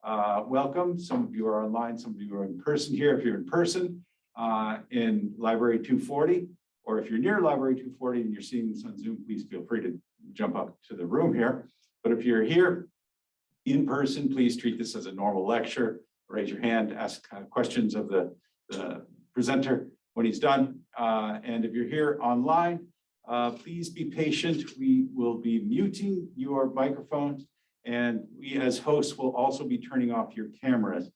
welcome. Some of you are online, some of you are in person here. If you're in person in Library 240, or if you're near Library 240 and you're seeing this on Zoom, please feel free to jump up to the room here. But if you're here in person, please treat this as a normal lecture. Raise your hand, ask questions of the presenter when he's done. And if you're here online, please be patient. We will be muting your microphones, and we as hosts will also be turning off your cameras,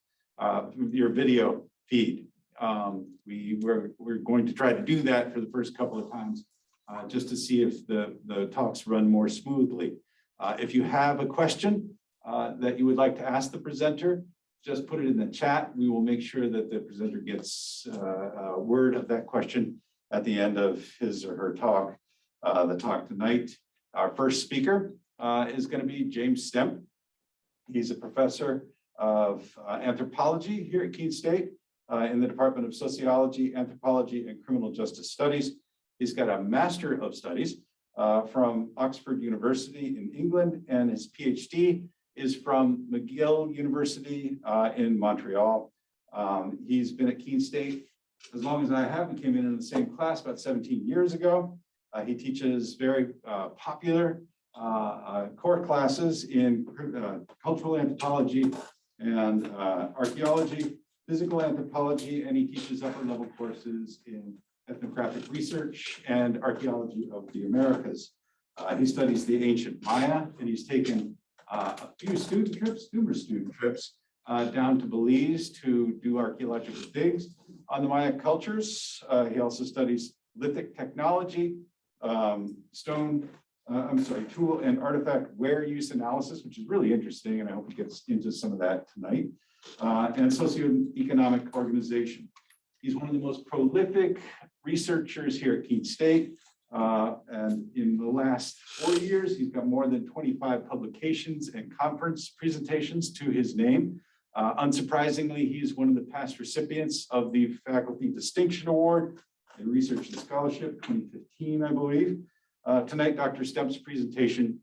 your video feed. We're going to try to do that for the first couple of times, just to see if the talks run more smoothly. If you have a question that you would like to ask the presenter, just put it in the chat. We will make sure that the presenter gets a word of that question at the end of his or her talk. The talk tonight, our first speaker is going to be James Stemp. He's a professor of anthropology here at Keene State in the Department of Sociology, Anthropology, and Criminal Justice Studies. He's got a Master of Studies from Oxford University in England, and his PhD is from McGill University in Montreal. He's been at Keene State as long as I have. We came in the same class about 17 years ago. He teaches very popular core classes in cultural anthropology and archaeology, physical anthropology, and he teaches upper level courses in ethnographic research and archaeology of the Americas. He studies the ancient Maya, and he's taken a few numerous student trips down to Belize to do archaeological digs on the Maya cultures. He also studies lithic technology, tool and artifact wear use analysis, which is really interesting, and I hope he gets into some of that tonight, and socioeconomic organization. He's one of the most prolific researchers here at Keene State, and in the last 4 years, he's got more than 25 publications and conference presentations to his name. Unsurprisingly, he's one of the past recipients of the Faculty Distinction Award in Research and Scholarship 2015, I believe. Tonight, Dr. Stemp's presentation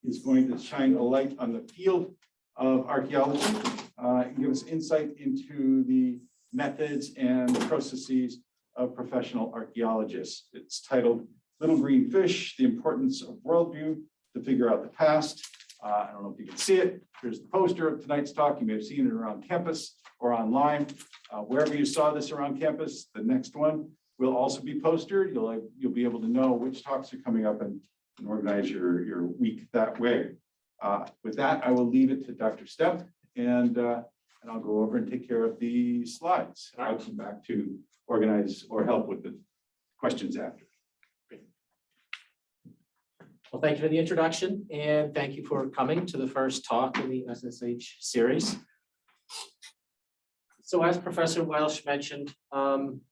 is going to shine a light on the field of archaeology and give us insight into the methods and processes of professional archaeologists. It's titled Little Green Fish, The Importance of Worldview to Figure Out the Past. I don't know if you can see it. Here's the poster of tonight's talk. You may have seen it around campus or online. Wherever you saw this around campus, the next one will also be posted. You'll be able to know which talks are coming up and organize your week that way. With that, I will leave it to Dr. Stemp, and I'll go over and take care of the slides. I'll come back to organize or help with the questions after. Well, thank you for the introduction, and thank you for coming to the first talk in the SSH series. So as Professor Welsh mentioned,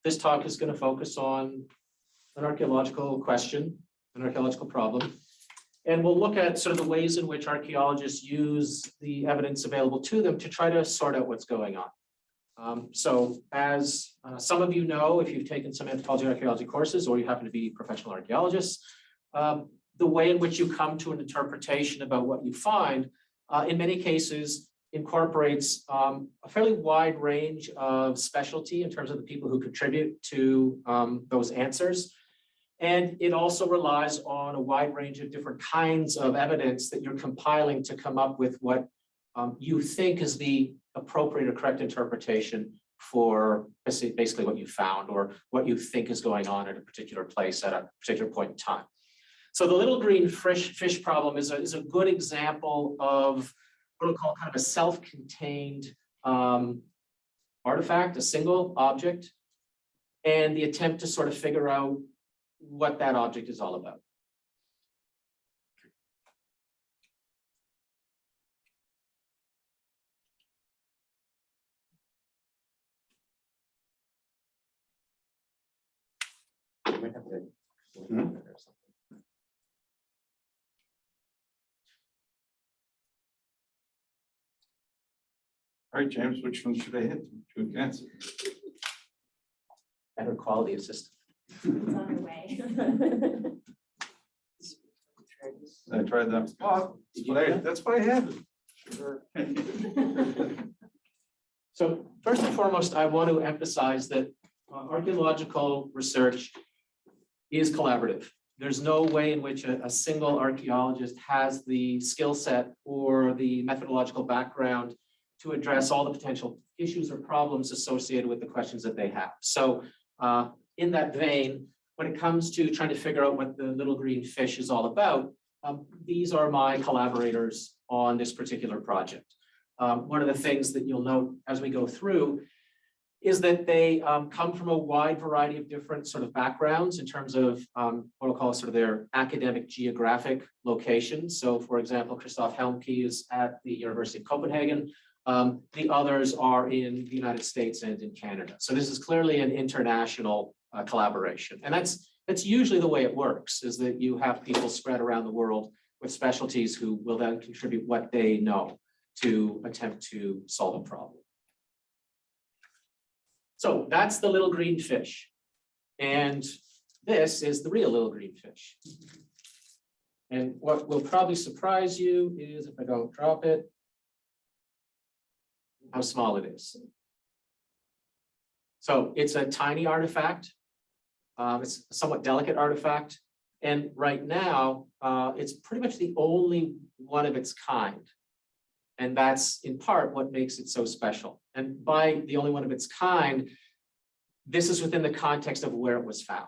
this talk is going to focus on an archaeological question, an archaeological problem. And we'll look at sort of the ways in which archaeologists use the evidence available to them to try to sort out what's going on. So as some of you know, if you've taken some anthropology archaeology courses, or you happen to be professional archaeologists, the way in which you come to an interpretation about what you find, in many cases, incorporates a fairly wide range of specialty in terms of the people who contribute to those answers. And it also relies on a wide range of different kinds of evidence that you're compiling to come up with what you think is the appropriate or correct interpretation for basically what you found or what you think is going on at a particular place at a particular point in time. So the little green fish problem is a good example of what we'll call kind of a self-contained artifact, a single object, and the attempt to sort of figure out what that object is all about. All right, James, which one should I hit to advance it? Better quality of system. It's on your way. I tried that. Oh, that's what I had to Sure. So first and foremost, I want to emphasize that archaeological research is collaborative. There's no way in which a single archaeologist has the skill set or the methodological background to address all the potential issues or problems associated with the questions that they have. So in that vein, when it comes to trying to figure out what the little green fish is all about, these are my collaborators on this particular project. One of the things that you'll note as we go through is that they come from a wide variety of different sort of backgrounds in terms of what I'll call sort of their academic geographic locations. So for example, Christoph Helmke is at the University of Copenhagen. The others are in the United States and in Canada. So this is clearly an international collaboration. And that's usually the way it works, is that you have people spread around the world with specialties who will then contribute what they know to attempt to solve a problem. So that's the little green fish. And this is the real little green fish. And what will probably surprise you is, if I don't drop it, how small it is. So it's a tiny artifact. It's a somewhat delicate artifact. And right now, it's pretty much the only one of its kind. And that's in part what makes it so special. And by the only one of its kind, this is within the context of where it was found.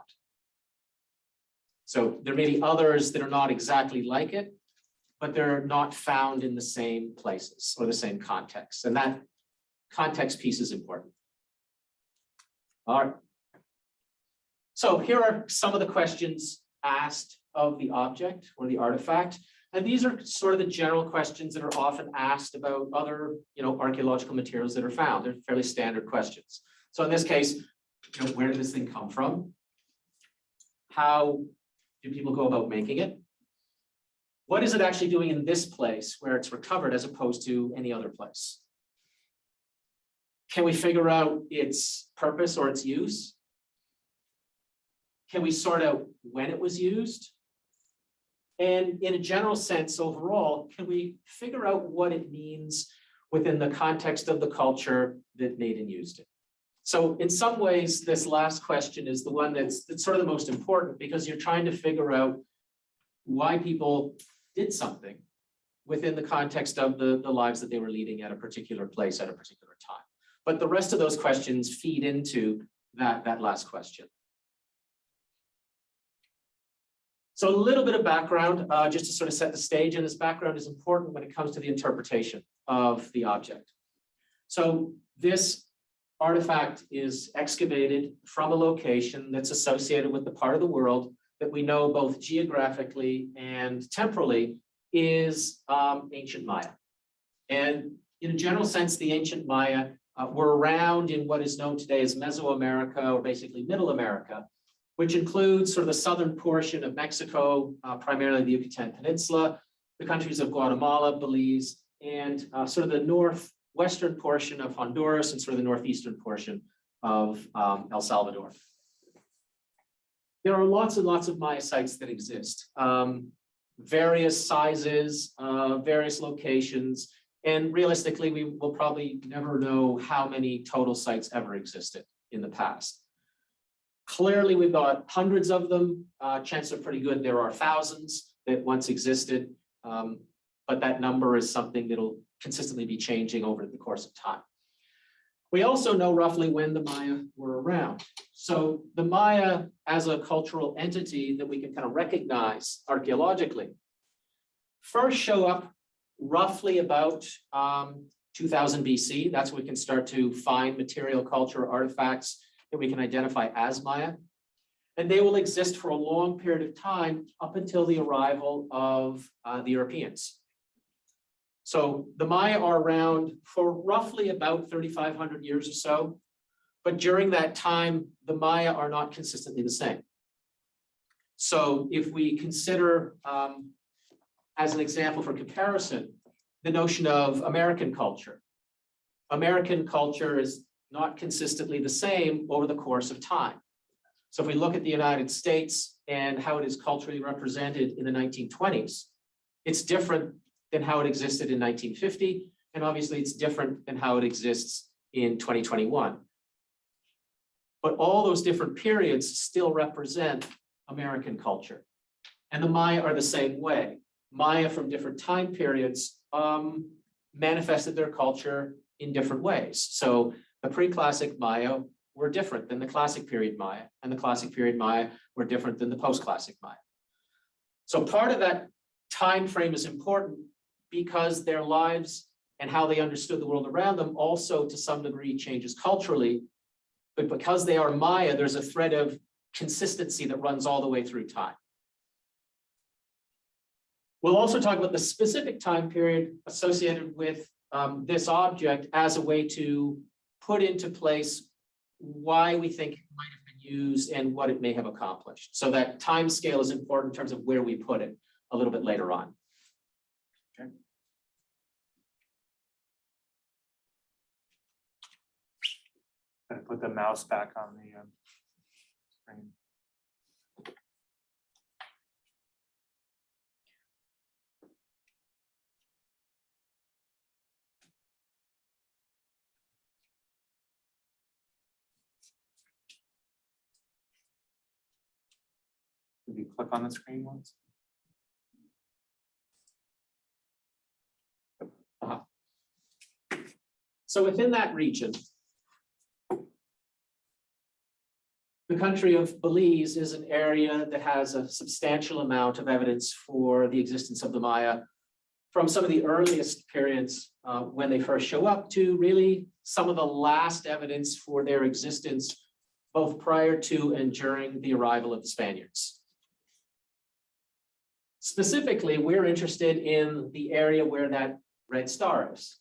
So there may be others that are not exactly like it, but they're not found in the same places or the same context. And that context piece is important. All right. So here are some of the questions asked of the object or the artifact. And these are sort of the general questions that are often asked about other, archaeological materials that are found. They're fairly standard questions. So in this case, where did this thing come from? How do people go about making it? What is it actually doing in this place where it's recovered as opposed to any other place? Can we figure out its purpose or its use? Can we sort out when it was used? And in a general sense, overall, can we figure out what it means within the context of the culture that made and used it? So in some ways, this last question is the one that's sort of the most important, because you're trying to figure out why people did something within the context of the lives that they were leading at a particular place at a particular time. But the rest of those questions feed into that last question. So a little bit of background, just to sort of set the stage, and this background is important when it comes to the interpretation of the object. So this artifact is excavated from a location that's associated with the part of the world that we know both geographically and temporally is ancient Maya. And in a general sense, the ancient Maya were around in what is known today as Mesoamerica, or basically Middle America, which includes sort of the southern portion of Mexico, primarily the Yucatan Peninsula, the countries of Guatemala, Belize, and sort of the northwestern portion of Honduras and sort of the northeastern portion of El Salvador. There are lots and lots of Maya sites that exist, various sizes, various locations, and realistically, we will probably never know how many total sites ever existed in the past. Clearly, we've got hundreds of them. Chances are pretty good there are thousands that once existed, but that number is something that'll consistently be changing over the course of time. We also know roughly when the Maya were around. So the Maya as a cultural entity that we can kind of recognize archaeologically first show up roughly about 2000 BC. That's when we can start to find material culture artifacts that we can identify as Maya. And they will exist for a long period of time up until the arrival of the Europeans. So the Maya are around for roughly about 3,500 years or so. But during that time, the Maya are not consistently the same. So if we consider, as an example for comparison, the notion of American culture. American culture is not consistently the same over the course of time. So if we look at the United States and how it is culturally represented in the 1920s, it's different than how it existed in 1950. And obviously it's different than how it exists in 2021. But all those different periods still represent American culture. And the Maya are the same way. Maya from different time periods manifested their culture in different ways. So the pre-classic Maya were different than the classic period Maya, and the classic period Maya were different than the post-classic Maya. So part of that time frame is important because their lives and how they understood the world around them also to some degree changes culturally. But because they are Maya, there's a thread of consistency that runs all the way through time. We'll also talk about the specific time period associated with this object as a way to put into place why we think it might have been used and what it may have accomplished. So that time scale is important in terms of where we put it a little bit later on. Okay. Gotta put the mouse back on the screen. Maybe click on the screen once. So within that region, the country of Belize is an area that has a substantial amount of evidence for the existence of the Maya from some of the earliest periods when they first show up to really some of the last evidence for their existence, both prior to and during the arrival of the Spaniards. Specifically, we're interested in the area where that red star is.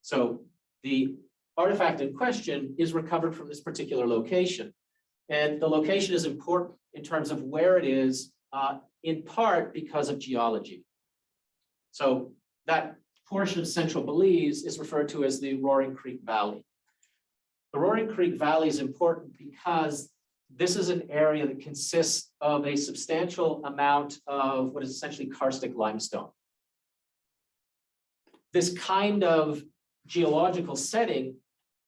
So the artifact in question is recovered from this particular location. And the location is important in terms of where it is, in part because of geology. So that portion of central Belize is referred to as the Roaring Creek Valley. The Roaring Creek Valley is important because this is an area that consists of a substantial amount of what is essentially karstic limestone. This kind of geological setting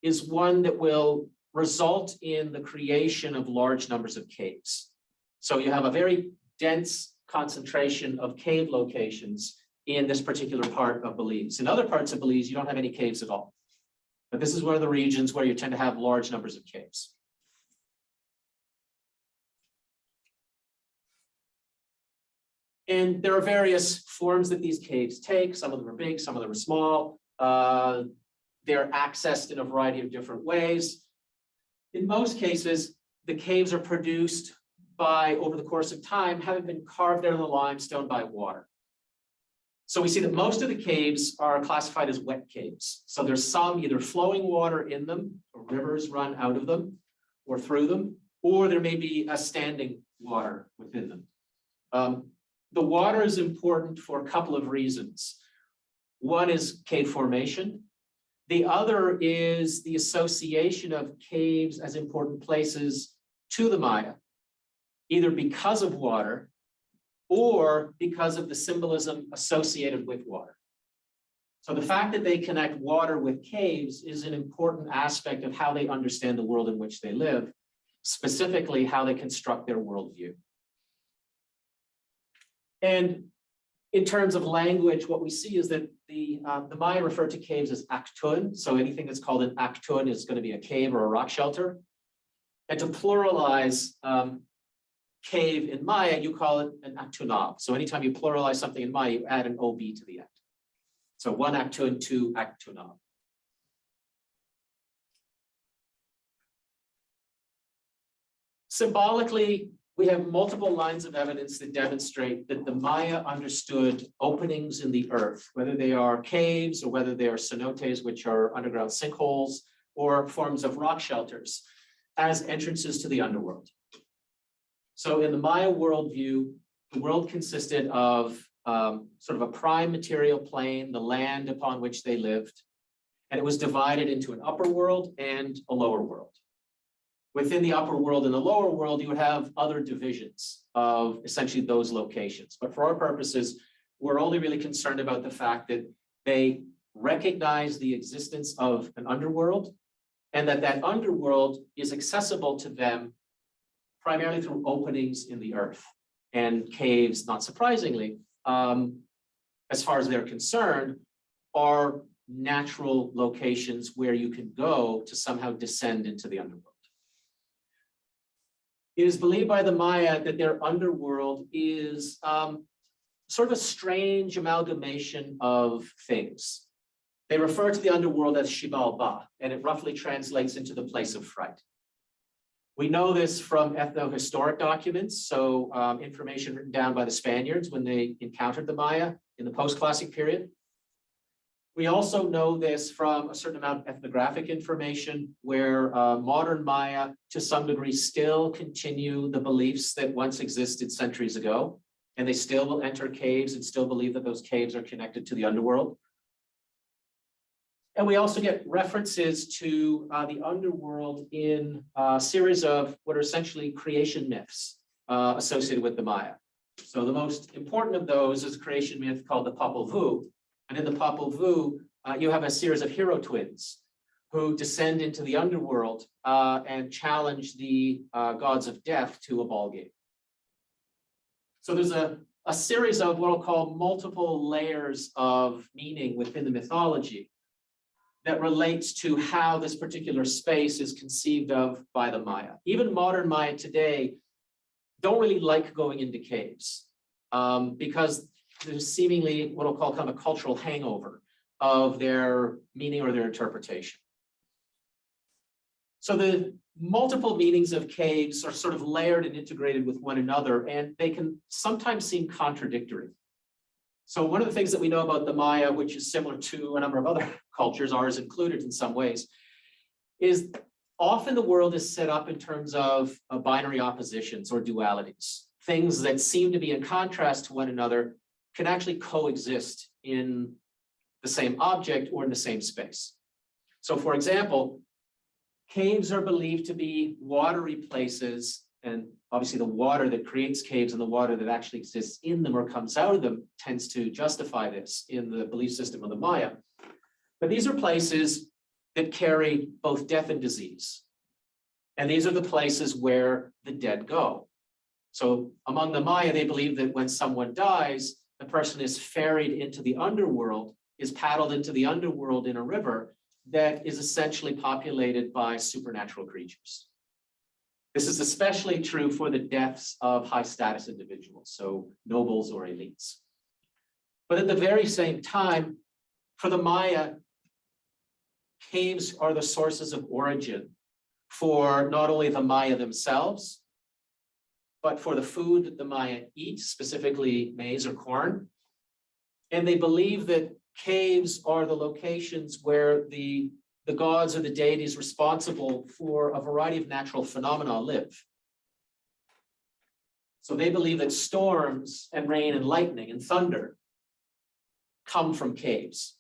is one that will result in the creation of large numbers of caves. So you have a very dense concentration of cave locations in this particular part of Belize. In other parts of Belize, you don't have any caves at all. But this is one of the regions where you tend to have large numbers of caves. And there are various forms that these caves take. Some of them are big, some of them are small. They're accessed in a variety of different ways. In most cases, the caves are produced by, over the course of time, having been carved out of the limestone by water. So we see that most of the caves are classified as wet caves. So there's some either flowing water in them, or rivers run out of them or through them, or there may be a standing water within them. The water is important for a couple of reasons. One is cave formation. The other is the association of caves as important places to the Maya, either because of water or because of the symbolism associated with water. So the fact that they connect water with caves is an important aspect of how they understand the world in which they live, specifically how they construct their worldview. And in terms of language, what we see is that the Maya referred to caves as aktun. So anything that's called an aktun is going to be a cave or a rock shelter. And to pluralize cave in Maya, you call it an aktunab. So anytime you pluralize something in Maya, you add an OB to the end. So one aktun, two aktunab. Symbolically, we have multiple lines of evidence that demonstrate that the Maya understood openings in the earth, whether they are caves or whether they are cenotes, which are underground sinkholes, or forms of rock shelters, as entrances to the underworld. So in the Maya worldview, the world consisted of sort of a prime material plane, the land upon which they lived, and it was divided into an upper world and a lower world. Within the upper world and the lower world, you would have other divisions of essentially those locations. But for our purposes, were only really concerned about the fact that they recognize the existence of an underworld and that underworld is accessible to them primarily through openings in the earth. And caves, not surprisingly, as far as they're concerned, are natural locations where you can go to somehow descend into the underworld. It is believed by the Maya that their underworld is sort of a strange amalgamation of things. They refer to the underworld as Xibalba, and it roughly translates into the place of fright. We know this from ethnohistoric documents, so information written down by the Spaniards when they encountered the Maya in the post-classic period. We also know this from a certain amount of ethnographic information where modern Maya, to some degree, still continue the beliefs that once existed centuries ago, and they still will enter caves and still believe that those caves are connected to the underworld. And we also get references to the underworld in a series of what are essentially creation myths associated with the Maya. So the most important of those is a creation myth called the Popol Vuh. And in the Popol Vuh, you have a series of hero twins who descend into the underworld and challenge the gods of death to a ball game. So there's a series of what I'll call multiple layers of meaning within the mythology that relates to how this particular space is conceived of by the Maya. Even modern Maya today don't really like going into caves because there's seemingly what I'll call kind of a cultural hangover of their meaning or their interpretation. So the multiple meanings of caves are sort of layered and integrated with one another, and they can sometimes seem contradictory. So one of the things that we know about the Maya, which is similar to a number of other cultures, ours included in some ways, is often the world is set up in terms of binary oppositions or dualities. Things that seem to be in contrast to one another can actually coexist in the same object or in the same space. So for example, caves are believed to be watery places, and obviously the water that creates caves and the water that actually exists in them or comes out of them tends to justify this in the belief system of the Maya. But these are places that carry both death and disease. And these are the places where the dead go. So among the Maya, they believe that when someone dies, the person is ferried into the underworld, is paddled into the underworld in a river that is essentially populated by supernatural creatures. This is especially true for the deaths of high status individuals, so nobles or elites. But at the very same time, for the Maya, caves are the sources of origin for not only the Maya themselves, but for the food that the Maya eat, specifically maize or corn. And they believe that caves are the locations where the gods or the deities responsible for a variety of natural phenomena live. So they believe that storms and rain and lightning and thunder come from caves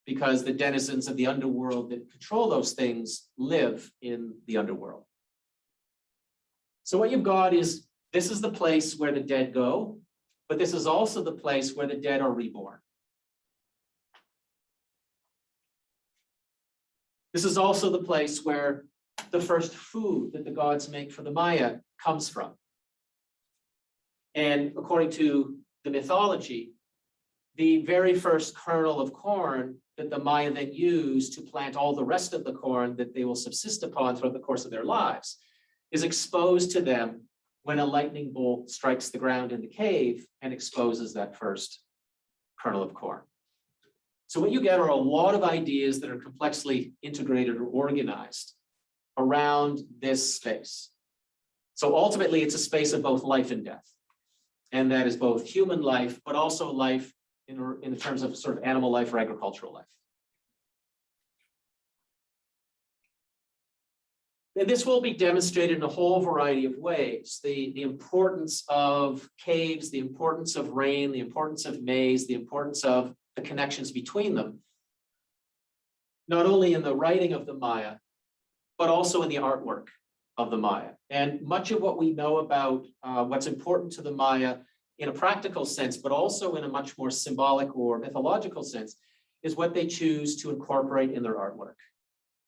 because the denizens of the underworld that control those things live in the underworld. So what you've got is, this is the place where the dead go, but this is also the place where the dead are reborn. This is also the place where the first food that the gods make for the Maya comes from. And according to the mythology, the very first kernel of corn that the Maya then use to plant all the rest of the corn that they will subsist upon throughout the course of their lives is exposed to them when a lightning bolt strikes the ground in the cave and exposes that first kernel of corn. So what you get are a lot of ideas that are complexly integrated or organized around this space. So ultimately, it's a space of both life and death. And that is both human life, but also life in terms of sort of animal life or agricultural life. And this will be demonstrated in a whole variety of ways. The importance of caves, the importance of rain, the importance of maize, the importance of the connections between them, not only in the writing of the Maya, but also in the artwork of the Maya. And much of what we know about what's important to the Maya in a practical sense, but also in a much more symbolic or mythological sense, is what they choose to incorporate in their artwork.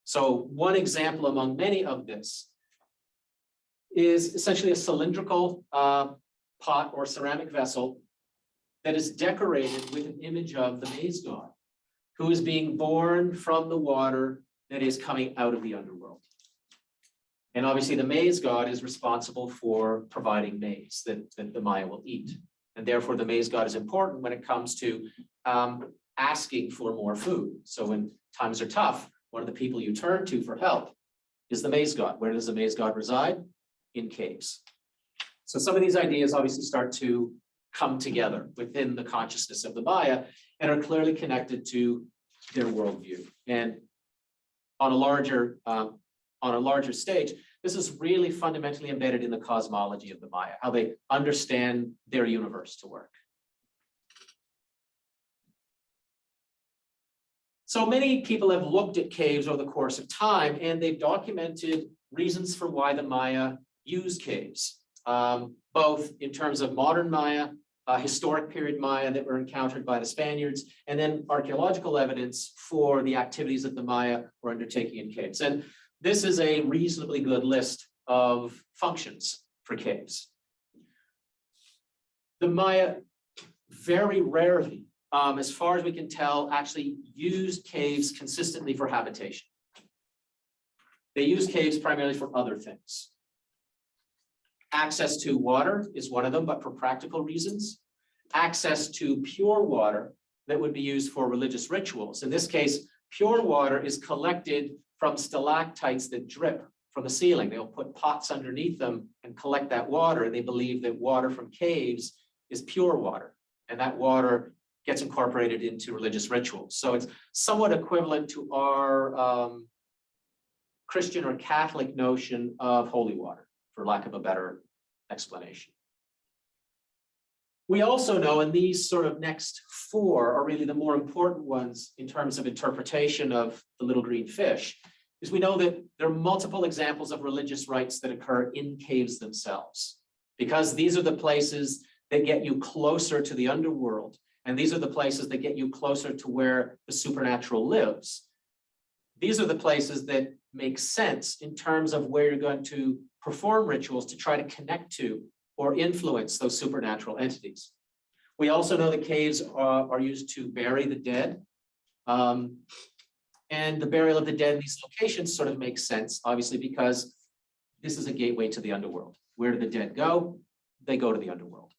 So one example among many of this is essentially a cylindrical pot or ceramic vessel that is decorated with an image of the maize god, who is being born from the water that is coming out of the underworld. And obviously the maize god is responsible for providing maize that the Maya will eat. And therefore the maize god is important when it comes to asking for more food. So when times are tough, one of the people you turn to for help is the maize god. Where does the maize god reside? In caves. So some of these ideas obviously start to come together within the consciousness of the Maya and are clearly connected to their worldview. And on a larger stage, this is really fundamentally embedded in the cosmology of the Maya, how they understand their universe to work. So many people have looked at caves over the course of time, and they've documented reasons for why the Maya used caves, both in terms of modern Maya, historic period Maya that were encountered by the Spaniards, and then archaeological evidence for the activities that the Maya were undertaking in caves. And this is a reasonably good list of functions for caves. The Maya very rarely, as far as we can tell, actually used caves consistently for habitation. They use caves primarily for other things. Access to water is one of them, but for practical reasons. Access to pure water that would be used for religious rituals. In this case, pure water is collected from stalactites that drip from the ceiling. They'll put pots underneath them and collect that water. And they believe that water from caves is pure water. And that water gets incorporated into religious rituals. So it's somewhat equivalent to our Christian or Catholic notion of holy water, for lack of a better explanation. We also know, and these sort of next four are really the more important ones in terms of interpretation of the little green fish, is we know that there are multiple examples of religious rites that occur in caves themselves, because these are the places that get you closer to the underworld, and these are the places that get you closer to where the supernatural lives. These are the places that make sense in terms of where you're going to perform rituals to try to connect to or influence those supernatural entities. We also know that caves are used to bury the dead. And the burial of the dead in these locations sort of makes sense, obviously, because this is a gateway to the underworld. Where do the dead go? They go to the underworld.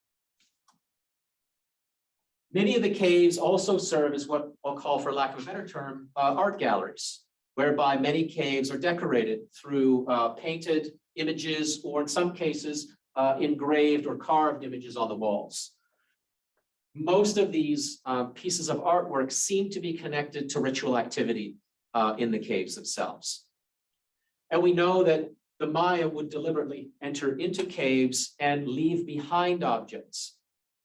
Many of the caves also serve as what I'll call, for lack of a better term, art galleries, whereby many caves are decorated through painted images, or in some cases, engraved or carved images on the walls. Most of these pieces of artwork seem to be connected to ritual activity in the caves themselves. And we know that the Maya would deliberately enter into caves and leave behind objects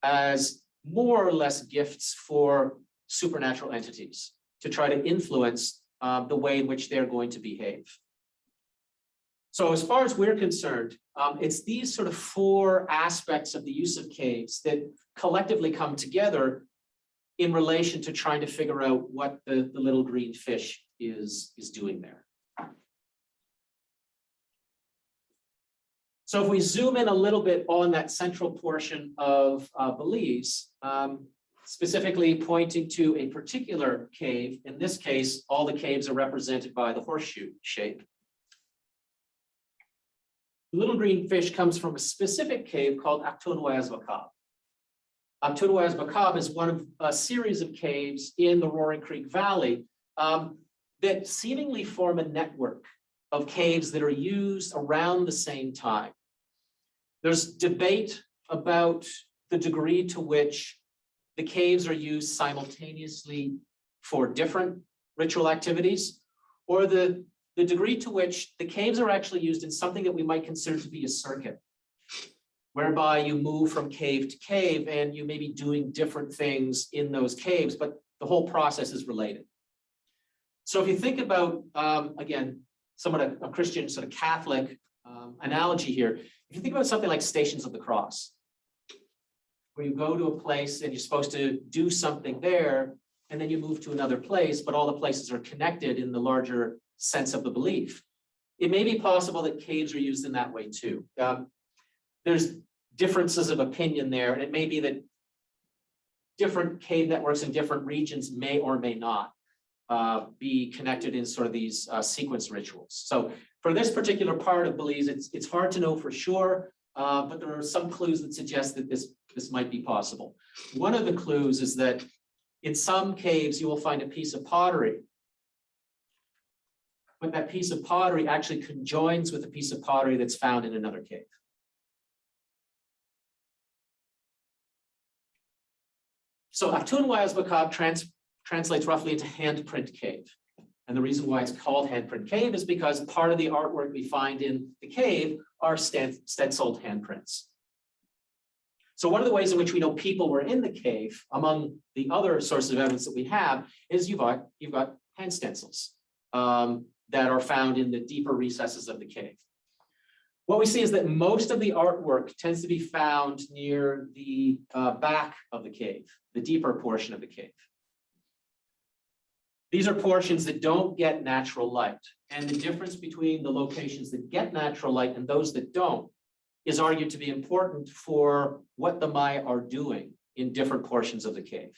as more or less gifts for supernatural entities to try to influence the way in which they're going to behave. So as far as we're concerned, it's these sort of four aspects of the use of caves that collectively come together in relation to trying to figure out what the little green fish is doing there. So if we zoom in a little bit on that central portion of Belize, specifically pointing to a particular cave, in this case, all the caves are represented by the horseshoe shape. The little green fish comes from a specific cave called Aktonuazbakab. Aktonuazbakab is one of a series of caves in the Roaring Creek Valley that seemingly form a network of caves that are used around the same time. There's debate about the degree to which the caves are used simultaneously for different ritual activities, or the degree to which the caves are actually used in something that we might consider to be a circuit, whereby you move from cave to cave and you may be doing different things in those caves, but the whole process is related. So if you think about, again, somewhat a Christian sort of Catholic analogy here, if you think about something like Stations of the Cross, where you go to a place and you're supposed to do something there, and then you move to another place, but all the places are connected in the larger sense of the belief. It may be possible that caves are used in that way too. There's differences of opinion there, and it may be that different cave networks in different regions may or may not be connected in sort of these sequence rituals. So for this particular part of Belize, it's hard to know for sure, but there are some clues that suggest that this might be possible. One of the clues is that in some caves, you will find a piece of pottery, but that piece of pottery actually conjoins with a piece of pottery that's found in another cave. So Aftun Wales Macabre translates roughly into handprint cave. And the reason why it's called handprint cave is because part of the artwork we find in the cave are stenciled handprints. So one of the ways in which we know people were in the cave, among the other sources of evidence that we have, is you've got hand stencils that are found in the deeper recesses of the cave. What we see is that most of the artwork tends to be found near the back of the cave, the deeper portion of the cave. These are portions that don't get natural light. And the difference between the locations that get natural light and those that don't is argued to be important for what the Maya are doing in different portions of the cave.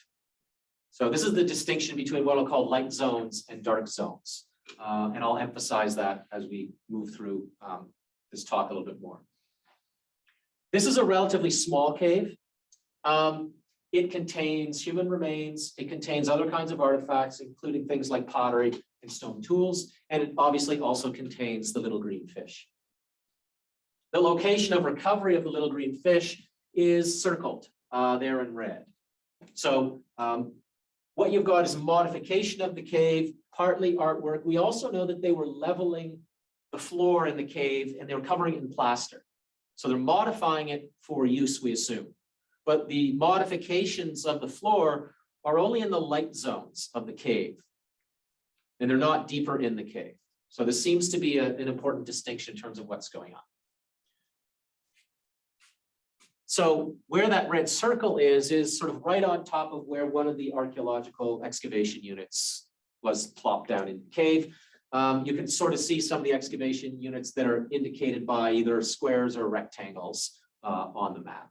So this is the distinction between what I'll call light zones and dark zones. And I'll emphasize that as we move through this talk a little bit more. This is a relatively small cave. It contains human remains. It contains other kinds of artifacts, including things like pottery and stone tools. And it obviously also contains the little green fish. The location of recovery of the little green fish is circled there in red. So what you've got is a modification of the cave, partly artwork. We also know that they were leveling the floor in the cave and they were covering it in plaster. So they're modifying it for use, we assume. But the modifications of the floor are only in the light zones of the cave, and they're not deeper in the cave. So this seems to be an important distinction in terms of what's going on. So where that red circle is sort of right on top of where one of the archaeological excavation units was plopped down in the cave. You can sort of see some of the excavation units that are indicated by either squares or rectangles on the map.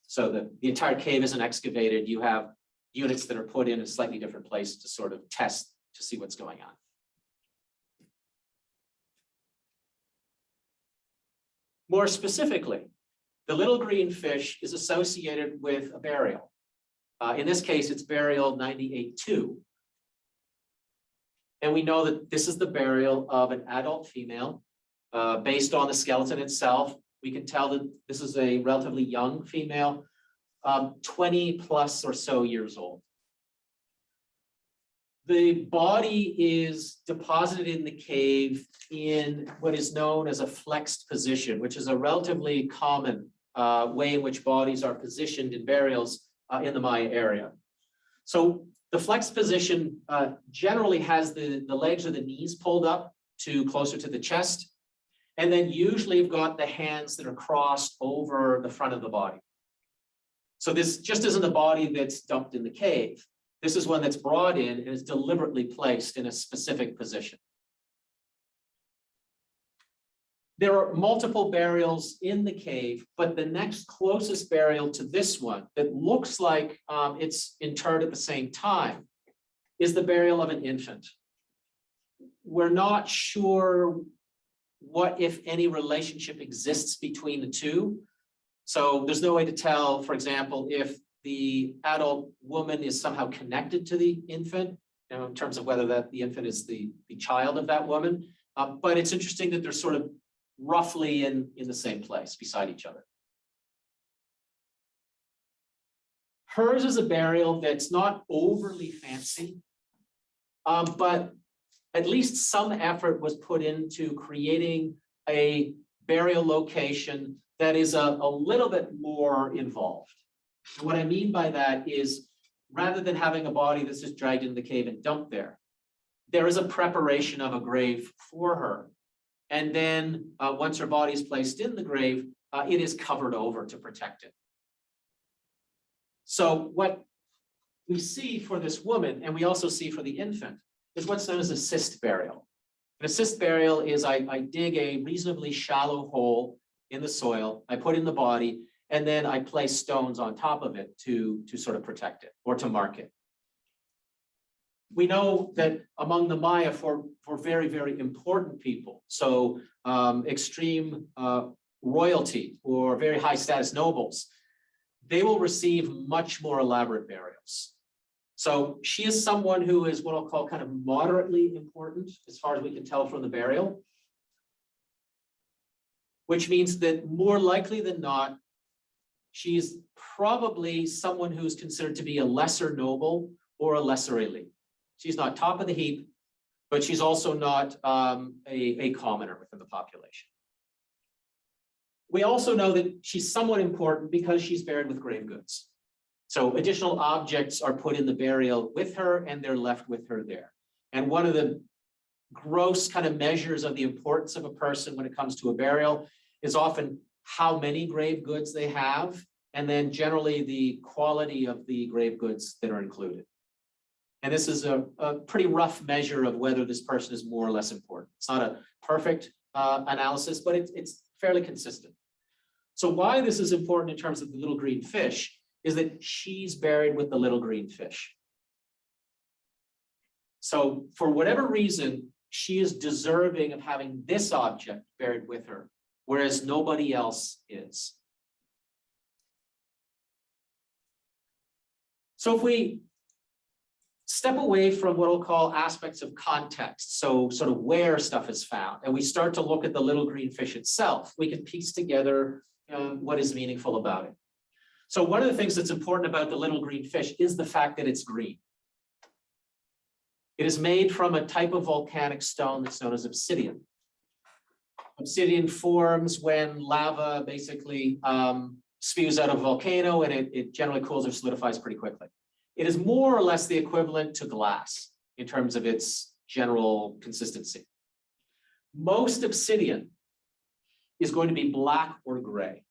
So the entire cave isn't excavated. You have units that are put in a slightly different place to sort of test to see what's going on. More specifically, the little green fish is associated with a burial. In this case, it's burial 98-2. And we know that this is the burial of an adult female. Based on the skeleton itself, we can tell that this is a relatively young female, 20 plus or so years old. The body is deposited in the cave in what is known as a flexed position, which is a relatively common way in which bodies are positioned in burials in the Maya area. So the flexed position generally has the legs or the knees pulled up to closer to the chest. And then usually you've got the hands that are crossed over the front of the body. So this just isn't a body that's dumped in the cave. This is one that's brought in and is deliberately placed in a specific position. There are multiple burials in the cave, but the next closest burial to this one that looks like it's interred at the same time is the burial of an infant. We're not sure what, if any, relationship exists between the two. So there's no way to tell, for example, if the adult woman is somehow connected to the infant, in terms of whether the infant is the child of that woman. But it's interesting that they're sort of roughly in the same place beside each other. Hers is a burial that's not overly fancy, but at least some effort was put into creating a burial location that is a little bit more involved. And what I mean by that is, rather than having a body that's just dragged into the cave and dumped there, there is a preparation of a grave for her. And then once her body is placed in the grave, it is covered over to protect it. So what we see for this woman, and we also see for the infant, is what's known as a cyst burial. An assist burial is I dig a reasonably shallow hole in the soil, I put in the body, and then I place stones on top of it to sort of protect it or to mark it. We know that among the Maya, for very, very important people, so extreme royalty or very high status nobles, they will receive much more elaborate burials. So she is someone who is what I'll call kind of moderately important as far as we can tell from the burial, which means that more likely than not, she's probably someone who's considered to be a lesser noble or a lesser elite. She's not top of the heap, but she's also not a commoner within the population. We also know that she's somewhat important because she's buried with grave goods. So additional objects are put in the burial with her and they're left with her there. And one of the gross kind of measures of the importance of a person when it comes to a burial is often how many grave goods they have, and then generally the quality of the grave goods that are included. And this is a pretty rough measure of whether this person is more or less important. It's not a perfect analysis, but it's fairly consistent. So why this is important in terms of the little green fish is that she's buried with the little green fish. So for whatever reason, she is deserving of having this object buried with her, whereas nobody else is. So if we step away from what I'll call aspects of context, so sort of where stuff is found, and we start to look at the little green fish itself, we can piece together what is meaningful about it. So one of the things that's important about the little green fish is the fact that it's green. It is made from a type of volcanic stone that's known as obsidian. Obsidian forms when lava basically spews out of a volcano, and it generally cools or solidifies pretty quickly. It is more or less the equivalent to glass in terms of its general consistency. Most obsidian is going to be black or gray.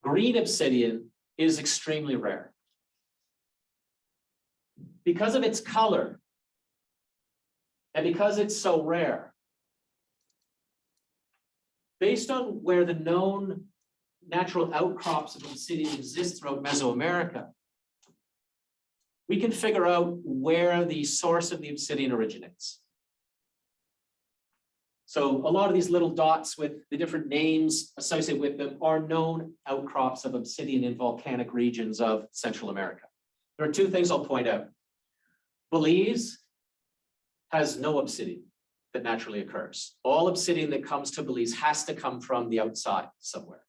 Green obsidian is extremely rare. Because of its color, and because it's so rare, based on where the known natural outcrops of obsidian exist throughout Mesoamerica, we can figure out where the source of the obsidian originates. So a lot of these little dots with the different names associated with them are known outcrops of obsidian in volcanic regions of Central America. There are two things I'll point out. Belize has no obsidian that naturally occurs. All obsidian that comes to Belize has to come from the outside somewhere.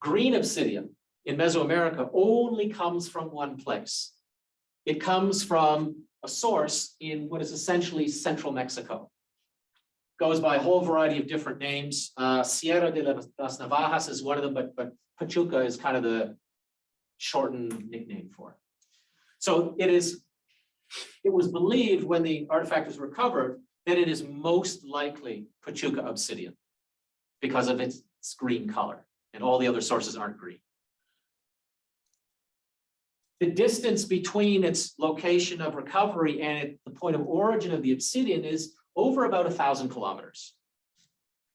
Green obsidian in Mesoamerica only comes from one place. It comes from a source in what is essentially central Mexico. Goes by a whole variety of different names. Sierra de las Navajas is one of them, but Pachuca is kind of the shortened nickname for it. So it was believed when the artifact was recovered that it is most likely Pachuca obsidian because of its green color, and all the other sources aren't green. The distance between its location of recovery and the point of origin of the obsidian is over about 1,000 kilometers.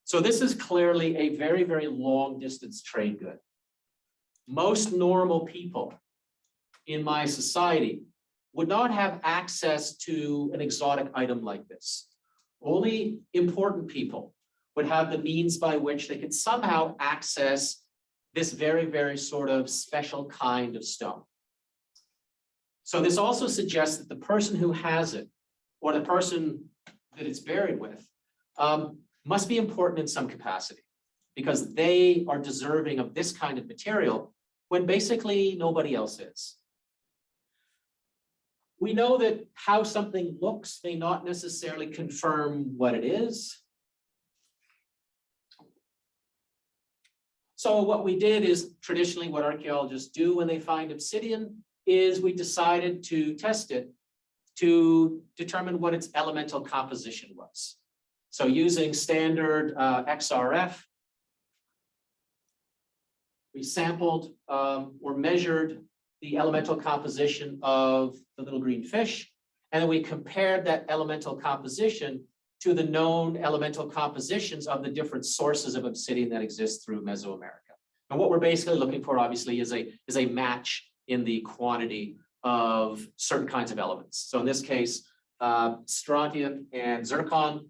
So this is clearly a very, very long distance trade good. Most normal people in my society would not have access to an exotic item like this. Only important people would have the means by which they could somehow access this very, very sort of special kind of stone. So this also suggests that the person who has it, or the person that it's buried with, must be important in some capacity, because they are deserving of this kind of material when basically nobody else is. We know that how something looks may not necessarily confirm what it is. So what we did is traditionally what archaeologists do when they find obsidian is we decided to test it to determine what its elemental composition was. So using standard XRF, we sampled or measured the elemental composition of the little green fish, and then we compared that elemental composition to the known elemental compositions of the different sources of obsidian that exist through Mesoamerica. And what we're basically looking for, obviously, is a match in the quantity of certain kinds of elements. So in this case, strontium and zircon.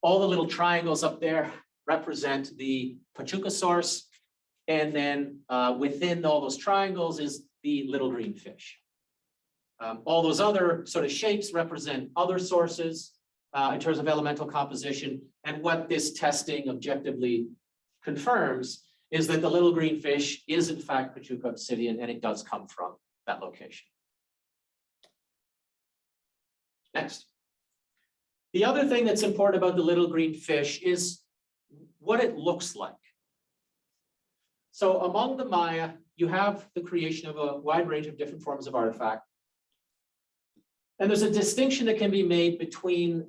All the little triangles up there represent the Pachuca source. And then within all those triangles is the little green fish. All those other sort of shapes represent other sources in terms of elemental composition. And what this testing objectively confirms is that the little green fish is in fact Pachuca obsidian, and it does come from that location. Next. The other thing that's important about the little green fish is what it looks like. So among the Maya, you have the creation of a wide range of different forms of artifact. And there's a distinction that can be made between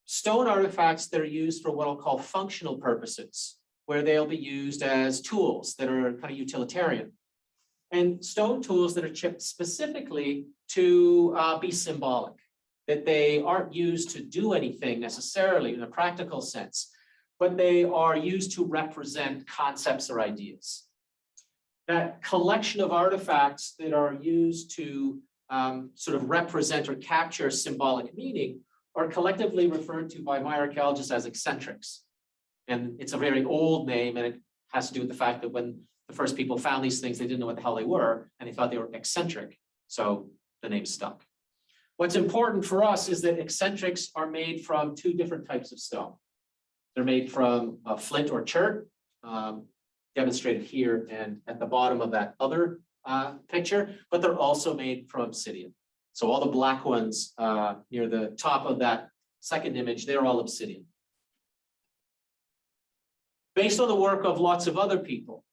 stone artifacts that are used for what I'll call functional purposes, where they'll be used as tools that are kind of utilitarian, and stone tools that are chipped specifically to be symbolic, that they aren't used to do anything necessarily in a practical sense, but they are used to represent concepts or ideas. That collection of artifacts that are used to sort of represent or capture symbolic meaning are collectively referred to by my archaeologists as eccentrics. And it's a very old name, and it has to do with the fact that when the first people found these things, they didn't know what the hell they were, and they thought they were eccentric. So the name stuck. What's important for us is that eccentrics are made from two different types of stone. They're made from flint or chert, demonstrated here and at the bottom of that other picture, but they're also made from obsidian. So all the black ones near the top of that second image, they're all obsidian. Based on the work of lots of other people,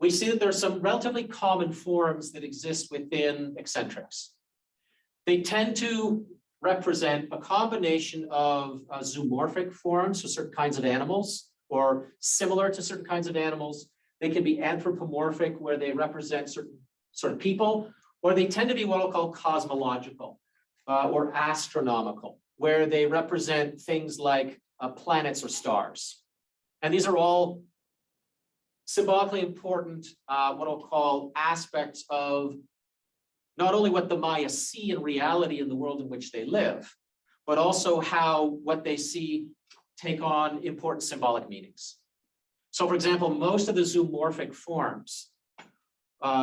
we see that there's some relatively common forms that exist within eccentrics. They tend to represent a combination of zoomorphic forms, so certain kinds of animals, or similar to certain kinds of animals. They can be anthropomorphic, where they represent certain sort of people, or they tend to be what I'll call cosmological or astronomical, where they represent things like planets or stars. And these are all symbolically important, what I'll call aspects of not only what the Maya see in reality in the world in which they live, but also how what they see take on important symbolic meanings. So for example, most of the zoomorphic forms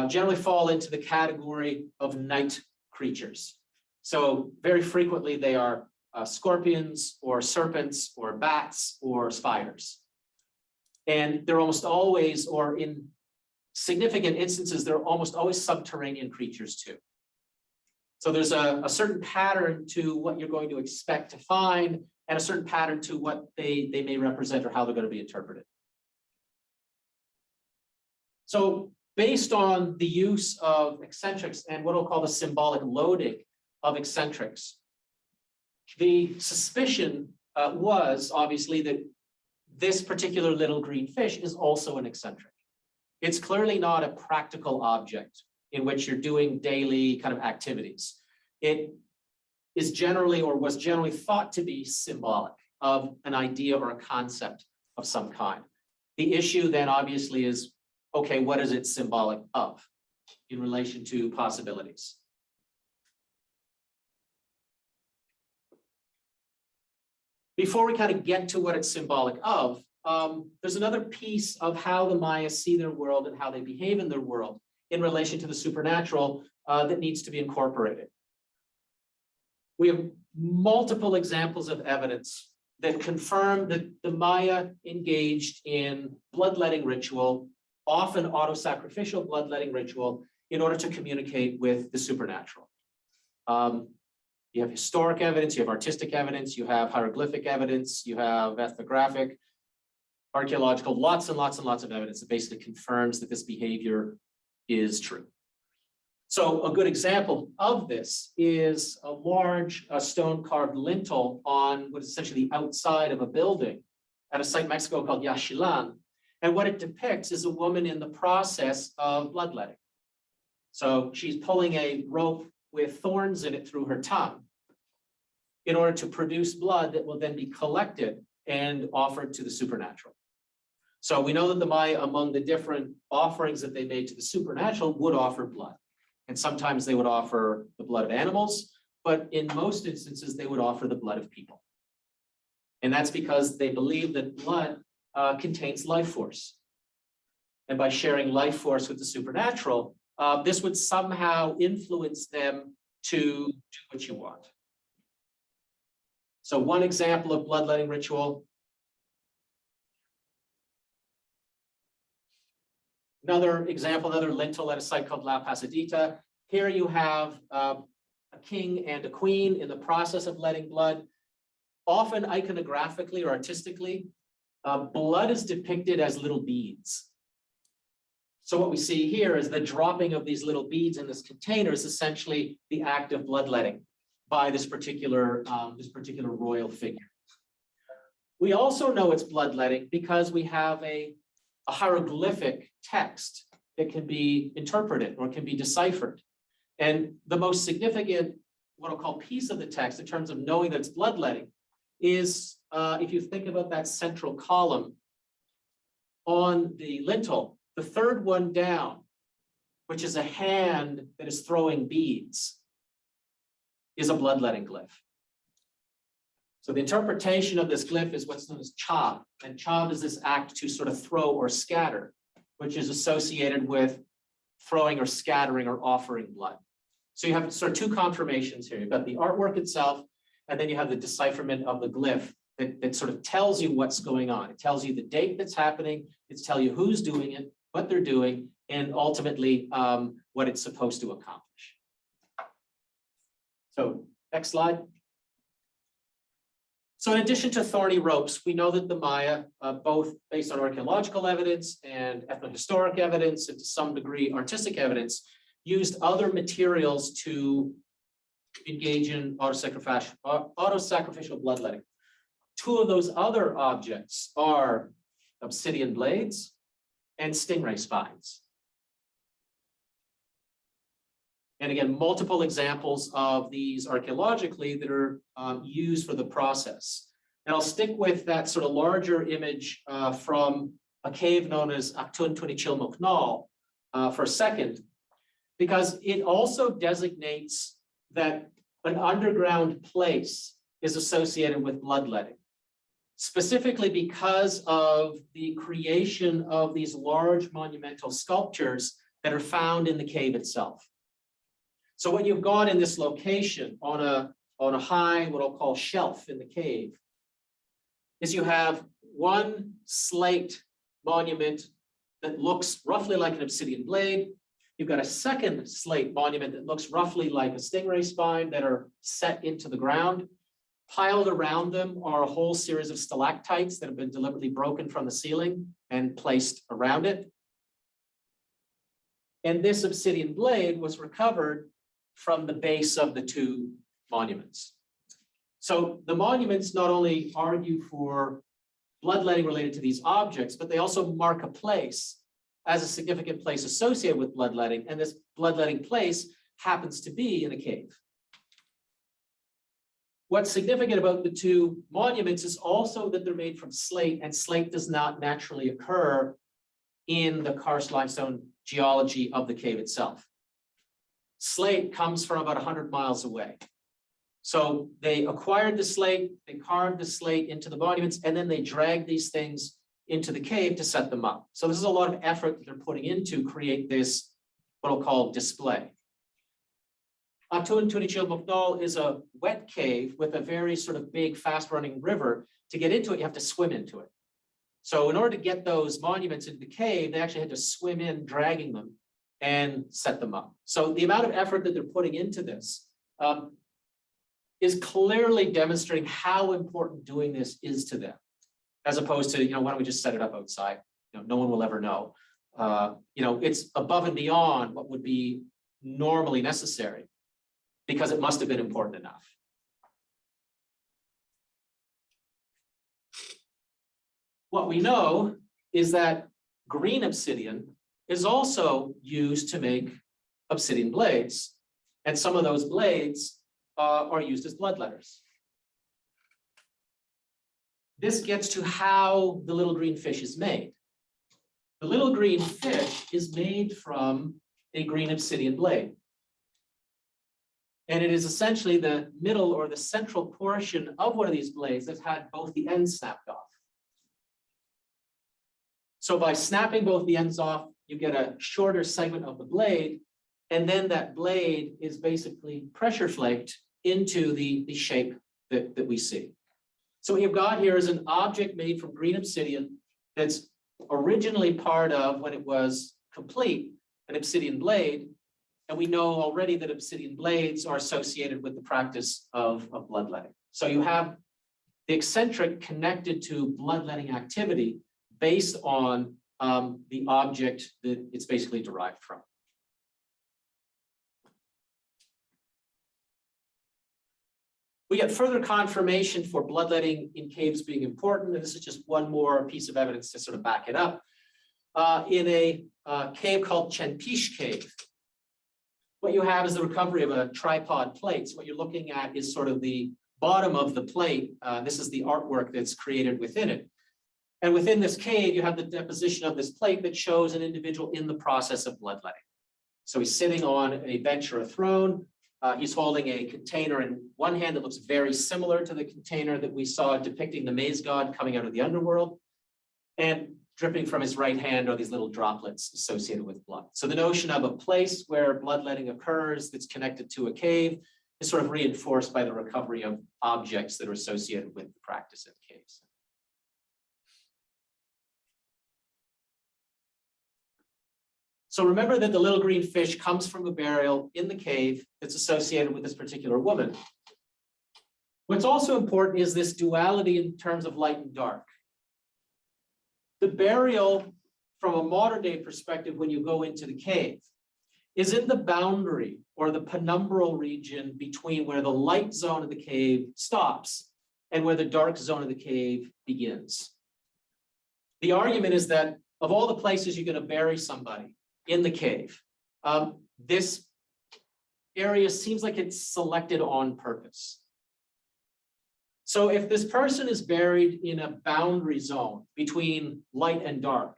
generally fall into the category of night creatures. So very frequently they are scorpions or serpents or bats or spiders. And they're almost always, or in significant instances, they're almost always subterranean creatures too. So there's a certain pattern to what you're going to expect to find, and a certain pattern to what they may represent or how they're going to be interpreted. So based on the use of eccentrics and what I'll call the symbolic loading of eccentrics, the suspicion was obviously that this particular little green fish is also an eccentric. It's clearly not a practical object in which you're doing daily kind of activities. It is generally, or was generally thought to be, symbolic of an idea or a concept of some kind. The issue then obviously is, okay, what is it symbolic of in relation to possibilities? Before we kind of get to what it's symbolic of, there's another piece of how the Maya see their world and how they behave in their world in relation to the supernatural that needs to be incorporated. We have multiple examples of evidence that confirm that the Maya engaged in bloodletting ritual, often auto-sacrificial bloodletting ritual, in order to communicate with the supernatural. You have historic evidence, you have artistic evidence, you have hieroglyphic evidence, you have ethnographic, archaeological, lots and lots and lots of evidence that basically confirms that this behavior is true. So a good example of this is a large stone carved lintel on what is essentially the outside of a building at a site in Mexico called Yaxchilan. And what it depicts is a woman in the process of bloodletting. So she's pulling a rope with thorns in it through her tongue in order to produce blood that will then be collected and offered to the supernatural. So we know that the Maya, among the different offerings that they made to the supernatural, would offer blood. And sometimes they would offer the blood of animals, but in most instances, they would offer the blood of people. And that's because they believe that blood contains life force. And by sharing life force with the supernatural, this would somehow influence them to do what you want. So one example of bloodletting ritual. Another example, another lintel at a site called La Pasadita. Here you have a king and a queen in the process of letting blood. Often iconographically or artistically, blood is depicted as little beads. So what we see here is the dropping of these little beads in this container is essentially the act of bloodletting by this particular royal figure. We also know it's bloodletting because we have a hieroglyphic text that can be interpreted or can be deciphered. And the most significant, what I'll call piece of the text in terms of knowing that it's bloodletting is if you think about that central column on the lintel, the third one down, which is a hand that is throwing beads, is a bloodletting glyph. So the interpretation of this glyph is what's known as chab, and chab is this act to sort of throw or scatter, which is associated with throwing or scattering or offering blood. So you have sort of two confirmations here. You've got the artwork itself, and then you have the decipherment of the glyph that sort of tells you what's going on. It tells you the date that's happening, it's tells you who's doing it, what they're doing, and ultimately what it's supposed to accomplish. So next slide. So in addition to thorny ropes, we know that the Maya, both based on archaeological evidence and ethnohistoric evidence, and to some degree artistic evidence, used other materials to engage in auto-sacrificial bloodletting. Two of those other objects are obsidian blades and stingray spines. And again, multiple examples of these archaeologically that are used for the process. And I'll stick with that sort of larger image from a cave known as Actun Tunichil Moknal for a second, because it also designates that an underground place is associated with bloodletting, specifically because of the creation of these large monumental sculptures that are found in the cave itself. So what you've got in this location on a high, what I'll call shelf in the cave, is you have one slate monument that looks roughly like an obsidian blade. You've got a second slate monument that looks roughly like a stingray spine that are set into the ground. Piled around them are a whole series of stalactites that have been deliberately broken from the ceiling and placed around it. And this obsidian blade was recovered from the base of the two monuments. So the monuments not only argue for bloodletting related to these objects, but they also mark a place as a significant place associated with bloodletting, and this bloodletting place happens to be in a cave. What's significant about the two monuments is also that they're made from slate, and slate does not naturally occur in the karst limestone geology of the cave itself. Slate comes from about 100 miles away. So they acquired the slate, they carved the slate into the monuments, and then they dragged these things into the cave to set them up. So this is a lot of effort that they're putting in to create this, what I'll call display. Actun Tunichil Moknal is a wet cave with a very sort of big, fast-running river. To get into it, you have to swim into it. So in order to get those monuments into the cave, they actually had to swim in, dragging them, and set them up. So the amount of effort that they're putting into this is clearly demonstrating how important doing this is to them, as opposed to, why don't we just set it up outside? No one will ever know. It's above and beyond what would be normally necessary because it must have been important enough. What we know is that green obsidian is also used to make obsidian blades. And some of those blades are used as bloodletters. This gets to how the little green fish is made. The little green fish is made from a green obsidian blade. And it is essentially the middle or the central portion of one of these blades that's had both the ends snapped off. So by snapping both the ends off, you get a shorter segment of the blade, and then that blade is basically pressure flaked into the shape that we see. So what you've got here is an object made from green obsidian that's originally part of, when it was complete, an obsidian blade. And we know already that obsidian blades are associated with the practice of bloodletting. So you have the eccentric connected to bloodletting activity based on the object that it's basically derived from. We get further confirmation for bloodletting in caves being important, and this is just one more piece of evidence to sort of back it up. In a cave called Chenpish Cave, what you have is the recovery of a tripod plate. So what you're looking at is sort of the bottom of the plate. This is the artwork that's created within it. And within this cave, you have the deposition of this plate that shows an individual in the process of bloodletting. So he's sitting on a bench or a throne. He's holding a container in one hand that looks very similar to the container that we saw depicting the maze god coming out of the underworld. And dripping from his right hand are these little droplets associated with blood. So the notion of a place where bloodletting occurs that's connected to a cave is sort of reinforced by the recovery of objects that are associated with the practice of caves. So remember that the little green fish comes from a burial in the cave that's associated with this particular woman. What's also important is this duality in terms of light and dark. The burial, from a modern day perspective, when you go into the cave, is in the boundary or the penumbral region between where the light zone of the cave stops and where the dark zone of the cave begins. The argument is that of all the places you're going to bury somebody in the cave, this area seems like it's selected on purpose. So if this person is buried in a boundary zone between light and dark,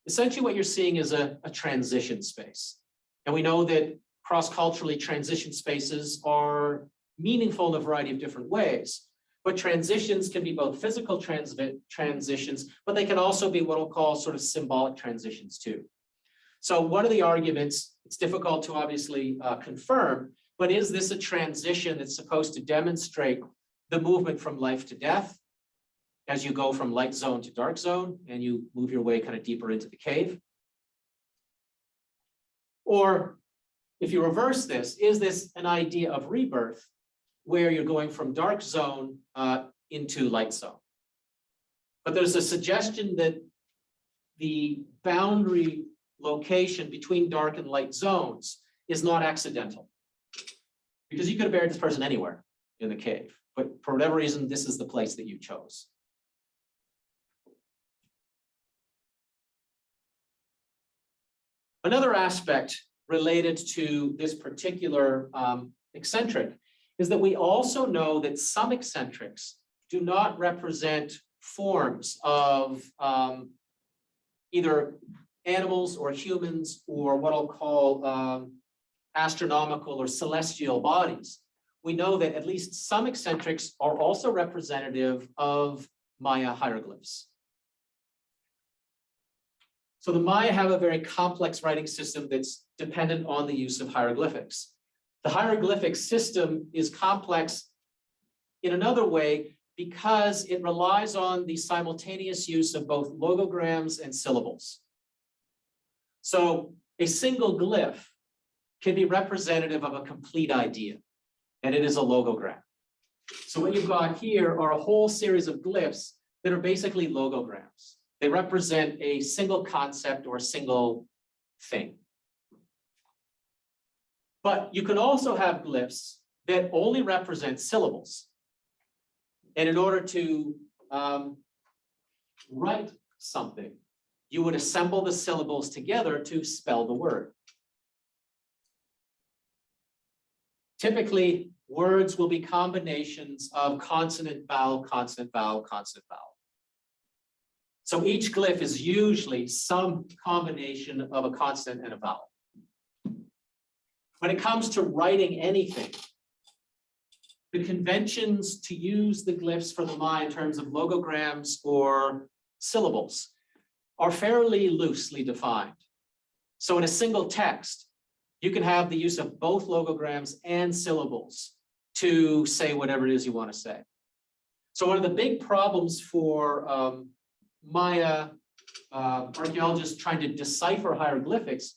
essentially what you're seeing is a transition space. And we know that cross-culturally transition spaces are meaningful in a variety of different ways. But transitions can be both physical transitions, but they can also be what we'll call sort of symbolic transitions too. So one of the arguments, it's difficult to obviously confirm, but is this a transition that's supposed to demonstrate the movement from life to death as you go from light zone to dark zone and you move your way kind of deeper into the cave? Or if you reverse this, is this an idea of rebirth where you're going from dark zone into light zone? But there's a suggestion that the boundary location between dark and light zones is not accidental, because you could have buried this person anywhere in the cave, but for whatever reason, this is the place that you chose. Another aspect related to this particular eccentric is that we also know that some eccentrics do not represent forms of either animals or humans or what I'll call astronomical or celestial bodies. We know that at least some eccentrics are also representative of Maya hieroglyphs. So the Maya have a very complex writing system that's dependent on the use of hieroglyphics. The hieroglyphic system is complex in another way because it relies on the simultaneous use of both logograms and syllables. So a single glyph can be representative of a complete idea, and it is a logogram. So what you've got here are a whole series of glyphs that are basically logograms. They represent a single concept or a single thing. But you can also have glyphs that only represent syllables. And in order to write something, you would assemble the syllables together to spell the word. Typically, words will be combinations of consonant, vowel, consonant, vowel, consonant, vowel. So each glyph is usually some combination of a consonant and a vowel. When it comes to writing anything, the conventions to use the glyphs for the Maya in terms of logograms or syllables are fairly loosely defined. So in a single text, you can have the use of both logograms and syllables to say whatever it is you want to say. So one of the big problems for Maya archaeologists trying to decipher hieroglyphics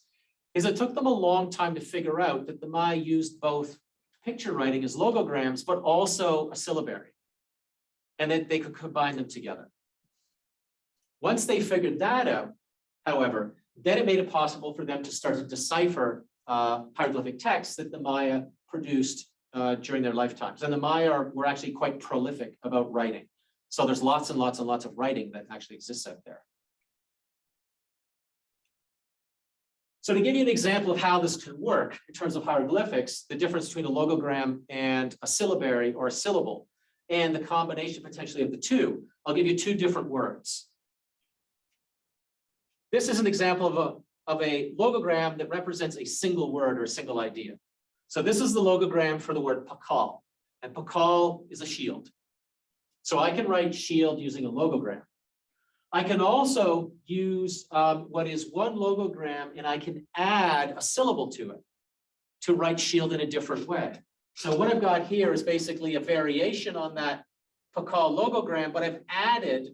is it took them a long time to figure out that the Maya used both picture writing as logograms, but also a syllabary, and that they could combine them together. Once they figured that out, however, then it made it possible for them to start to decipher hieroglyphic texts that the Maya produced during their lifetimes. And the Maya were actually quite prolific about writing. So there's lots and lots and lots of writing that actually exists out there. So to give you an example of how this can work in terms of hieroglyphics, the difference between a logogram and a syllabary or a syllable, and the combination potentially of the two, I'll give you two different words. This is an example of a logogram that represents a single word or a single idea. So this is the logogram for the word pakal, and pakal is a shield. So I can write shield using a logogram. I can also use what is one logogram, and I can add a syllable to it to write shield in a different way. So what I've got here is basically a variation on that pakal logogram, but I've added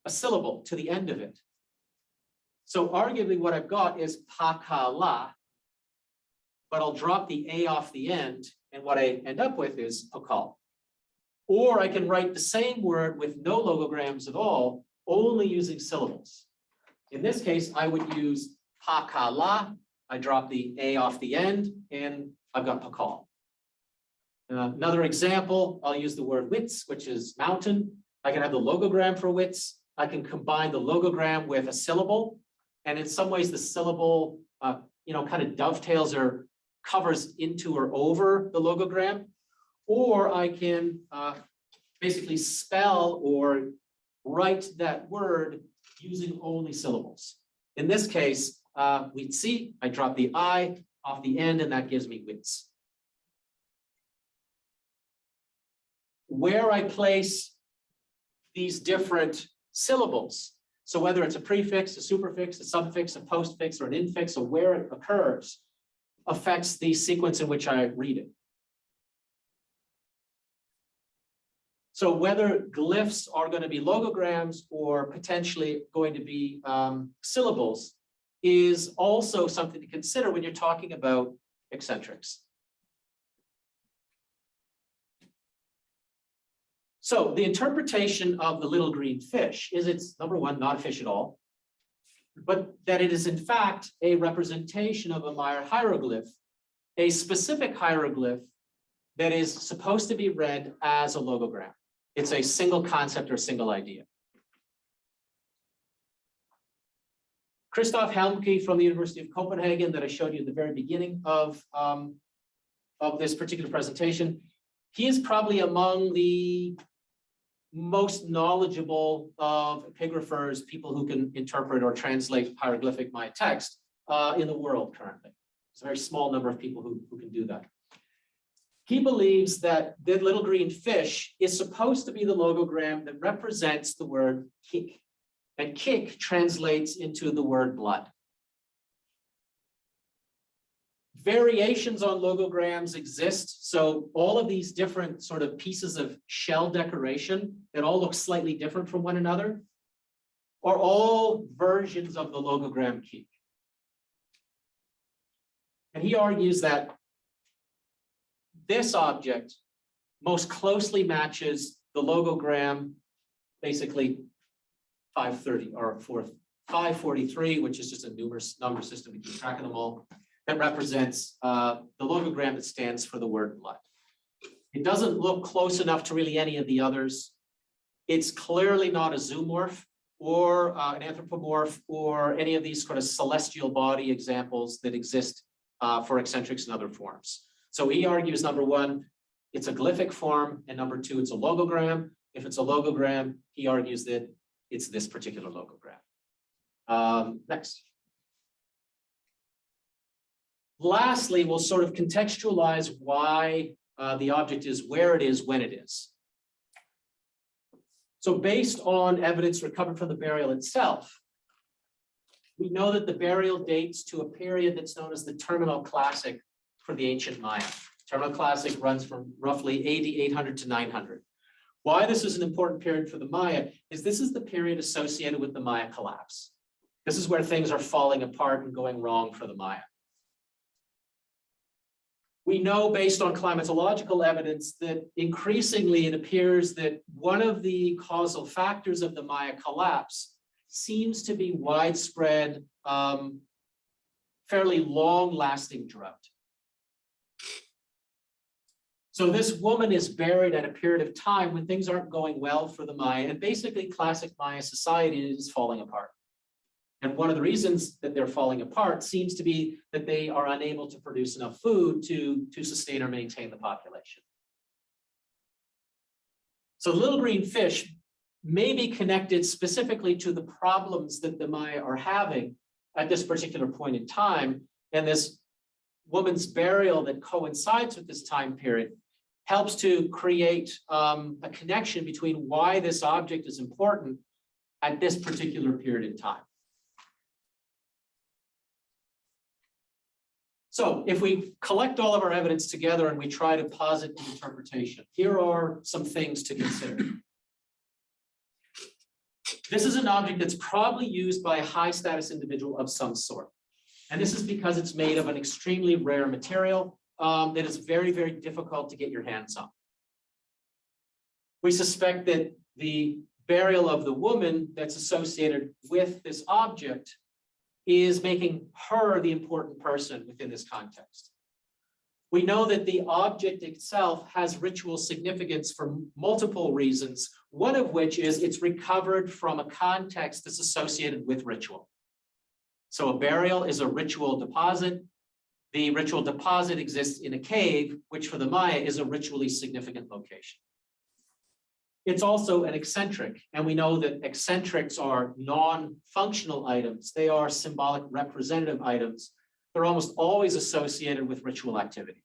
a syllable to the end of it. So arguably what I've got is pakala, but I'll drop the A off the end, and what I end up with is pakal. Or I can write the same word with no logograms at all, only using syllables. In this case, I would use pakala. I drop the A off the end, and I've got pakal. Another example, I'll use the word wits, which is mountain. I can have the logogram for wits. I can combine the logogram with a syllable. And in some ways, the syllable, kind of dovetails or covers into or over the logogram. Or I can basically spell or write that word using only syllables. In this case, we'd see, I drop the I off the end, and that gives me wits. Where I place these different syllables, so whether it's a prefix, a superfix, a suffix, a postfix, or an infix, or where it occurs, affects the sequence in which I read it. So whether glyphs are going to be logograms or potentially going to be syllables is also something to consider when you're talking about eccentrics. So the interpretation of the little green fish is it's, number one, not a fish at all, but that it is in fact a representation of a Maya hieroglyph, a specific hieroglyph that is supposed to be read as a logogram. It's a single concept or single idea. Christoph Helmke from the University of Copenhagen that I showed you at the very beginning of this particular presentation, he is probably among the most knowledgeable of epigraphers, people who can interpret or translate hieroglyphic Maya text in the world currently. It's a very small number of people who can do that. He believes that the little green fish is supposed to be the logogram that represents the word kik. And kik translates into the word blood. Variations on logograms exist. So all of these different sort of pieces of shell decoration that all look slightly different from one another are all versions of the logogram kik. And he argues that this object most closely matches the logogram, basically 530 or 543, which is just a number system to keep track of them all, that represents the logogram that stands for the word blood. It doesn't look close enough to really any of the others. It's clearly not a zoomorph. or an anthropomorph, or any of these sort of celestial body examples that exist for eccentrics and other forms. So he argues, number one, it's a glyphic form, and number two, it's a logogram. If it's a logogram, he argues that it's this particular logogram. Next. Lastly, we'll sort of contextualize why the object is where it is when it is. So based on evidence recovered from the burial itself, we know that the burial dates to a period that's known as the Terminal Classic for the ancient Maya. Terminal Classic runs from roughly AD 800 to 900. Why this is an important period for the Maya is this is the period associated with the Maya collapse. This is where things are falling apart and going wrong for the Maya. We know based on climatological evidence that increasingly it appears that one of the causal factors of the Maya collapse seems to be widespread, fairly long-lasting drought. So this woman is buried at a period of time when things aren't going well for the Maya, and basically classic Maya society is falling apart. And one of the reasons that they're falling apart seems to be that they are unable to produce enough food to sustain or maintain the population. So little green fish may be connected specifically to the problems that the Maya are having at this particular point in time. And this woman's burial that coincides with this time period helps to create a connection between why this object is important at this particular period in time. So if we collect all of our evidence together and we try to posit an interpretation, here are some things to consider. This is an object that's probably used by a high status individual of some sort. And this is because it's made of an extremely rare material that is very, very difficult to get your hands on. We suspect that the burial of the woman that's associated with this object is making her the important person within this context. We know that the object itself has ritual significance for multiple reasons, one of which is it's recovered from a context that's associated with ritual. So a burial is a ritual deposit. The ritual deposit exists in a cave, which for the Maya is a ritually significant location. It's also an eccentric, and we know that eccentrics are non-functional items. They are symbolic representative items. They're almost always associated with ritual activity.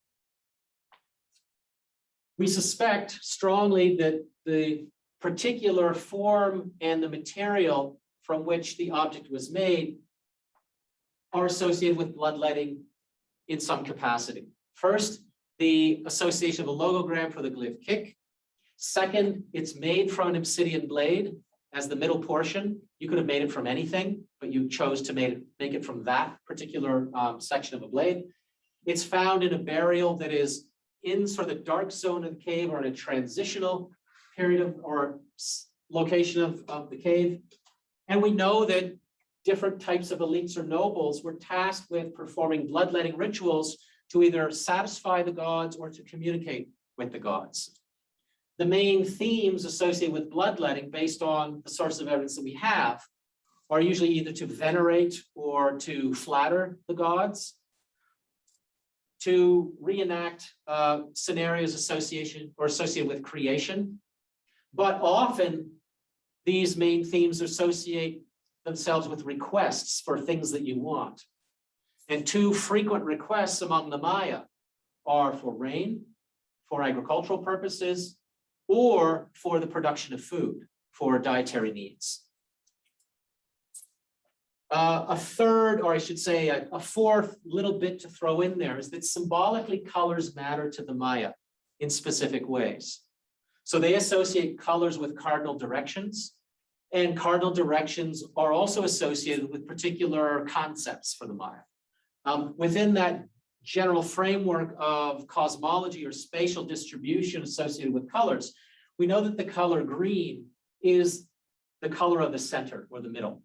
We suspect strongly that the particular form and the material from which the object was made are associated with bloodletting in some capacity. First, the association of a logogram for the glyph kick. Second, it's made from an obsidian blade as the middle portion. You could have made it from anything, but you chose to make it from that particular section of a blade. It's found in a burial that is in sort of the dark zone of the cave or in a transitional period of or location of the cave. And we know that different types of elites or nobles were tasked with performing bloodletting rituals to either satisfy the gods or to communicate with the gods. The main themes associated with bloodletting, based on the source of evidence that we have, are usually either to venerate or to flatter the gods, to reenact scenarios associated with creation. But often these main themes associate themselves with requests for things that you want. And two frequent requests among the Maya are for rain, for agricultural purposes, or for the production of food, for dietary needs. A third, or I should say a fourth little bit to throw in there is that symbolically colors matter to the Maya in specific ways. So they associate colors with cardinal directions, and cardinal directions are also associated with particular concepts for the Maya. Within that general framework of cosmology or spatial distribution associated with colors, we know that the color green is the color of the center or the middle.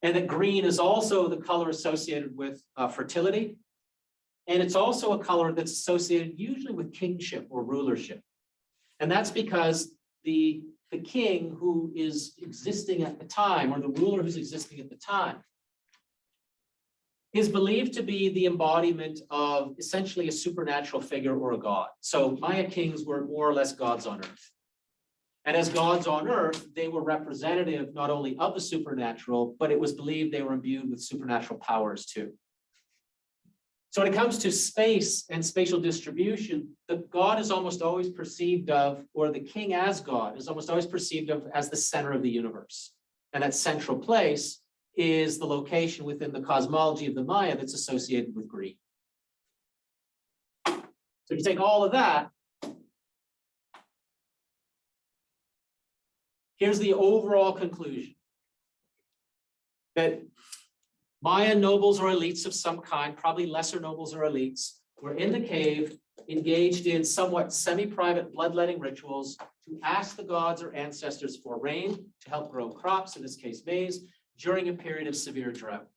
And that green is also the color associated with fertility. And it's also a color that's associated usually with kingship or rulership. And that's because the the king who is existing at the time, or the ruler who's existing at the time, is believed to be the embodiment of essentially a supernatural figure or a god. So Maya kings were more or less gods on earth. And as gods on earth, they were representative not only of the supernatural, but it was believed they were imbued with supernatural powers too. So when it comes to space and spatial distribution, the god is almost always perceived of, or the king as god is almost always perceived of as the center of the universe. And that central place is the location within the cosmology of the Maya that's associated with green. So if you take all of that, here's the overall conclusion. That Maya nobles or elites of some kind, probably lesser nobles or elites, were in the cave, engaged in somewhat semi-private bloodletting rituals to ask the gods or ancestors for rain to help grow crops, in this case maize, during a period of severe drought.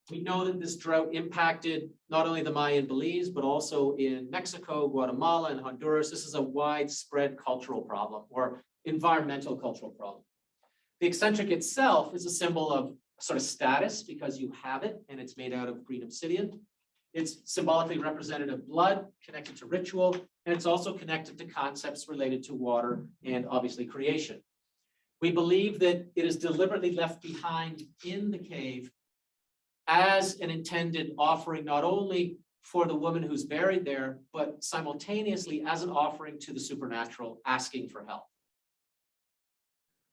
We know that this drought impacted not only the Mayan Belize, but also in Mexico, Guatemala, and Honduras. This is a widespread cultural problem, or environmental cultural problem. The eccentric itself is a symbol of sort of status because you have it and it's made out of green obsidian. It's symbolically representative of blood, connected to ritual, and it's also connected to concepts related to water and obviously creation. We believe that it is deliberately left behind in the cave as an intended offering, not only for the woman who's buried there, but simultaneously as an offering to the supernatural, asking for help.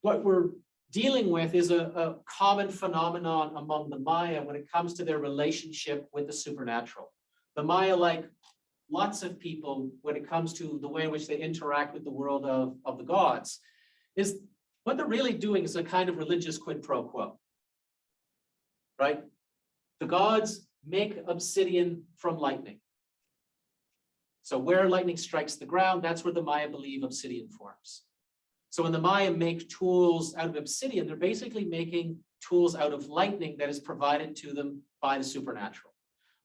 What we're dealing with is a common phenomenon among the Maya when it comes to their relationship with the supernatural. The Maya, like lots of people, when it comes to the way in which they interact with the world of the gods, is what they're really doing is a kind of religious quid pro quo, right? The gods make obsidian from lightning. So where lightning strikes the ground, that's where the Maya believe obsidian forms. So when the Maya make tools out of obsidian, they're basically making tools out of lightning that is provided to them by the supernatural.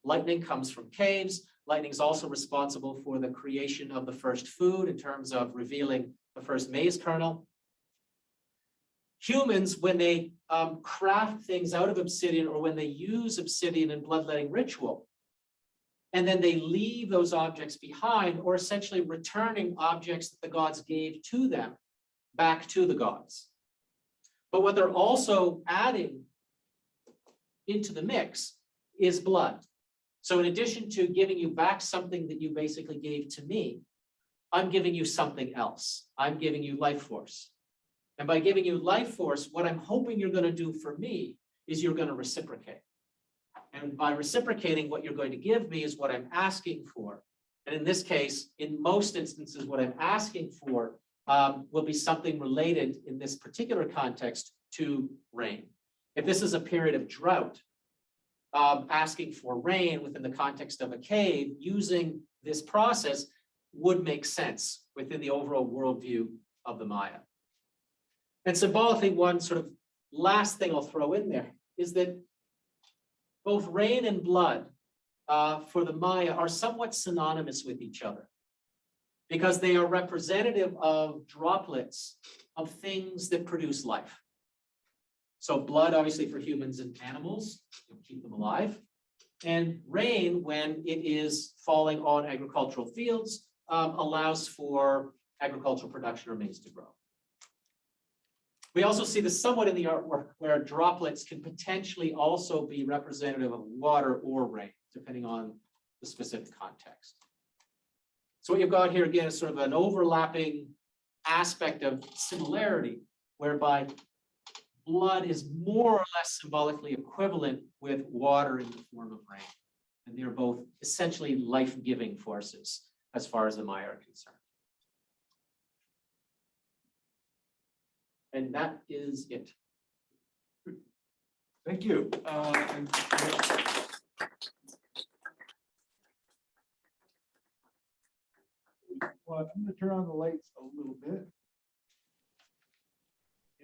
Lightning comes from caves. Lightning is also responsible for the creation of the first food in terms of revealing the first maize kernel. Humans, when they craft things out of obsidian or when they use obsidian in bloodletting ritual, and then they leave those objects behind, or essentially returning objects that the gods gave to them back to the gods. But what they're also adding into the mix is blood. So in addition to giving you back something that you basically gave to me, I'm giving you something else. I'm giving you life force. And by giving you life force, what I'm hoping you're going to do for me is you're going to reciprocate. And by reciprocating, what you're going to give me is what I'm asking for. And in this case, in most instances, what I'm asking for will be something related in this particular context to rain. If this is a period of drought, asking for rain within the context of a cave using this process would make sense within the overall worldview of the Maya. And symbolically, one sort of last thing I'll throw in there is that both rain and blood for the Maya are somewhat synonymous with each other because they are representative of droplets of things that produce life. So blood, obviously, for humans and animals, keep them alive. And rain, when it is falling on agricultural fields, allows for agricultural production or maize to grow. We also see this somewhat in the artwork where droplets can potentially also be representative of water or rain, depending on the specific context. So what you've got here again is sort of an overlapping aspect of similarity, whereby blood is more or less symbolically equivalent with water in the form of rain. And they're both essentially life-giving forces as far as the Maya are concerned. And that is it. Thank you. Well, I'm going to turn on the lights a little bit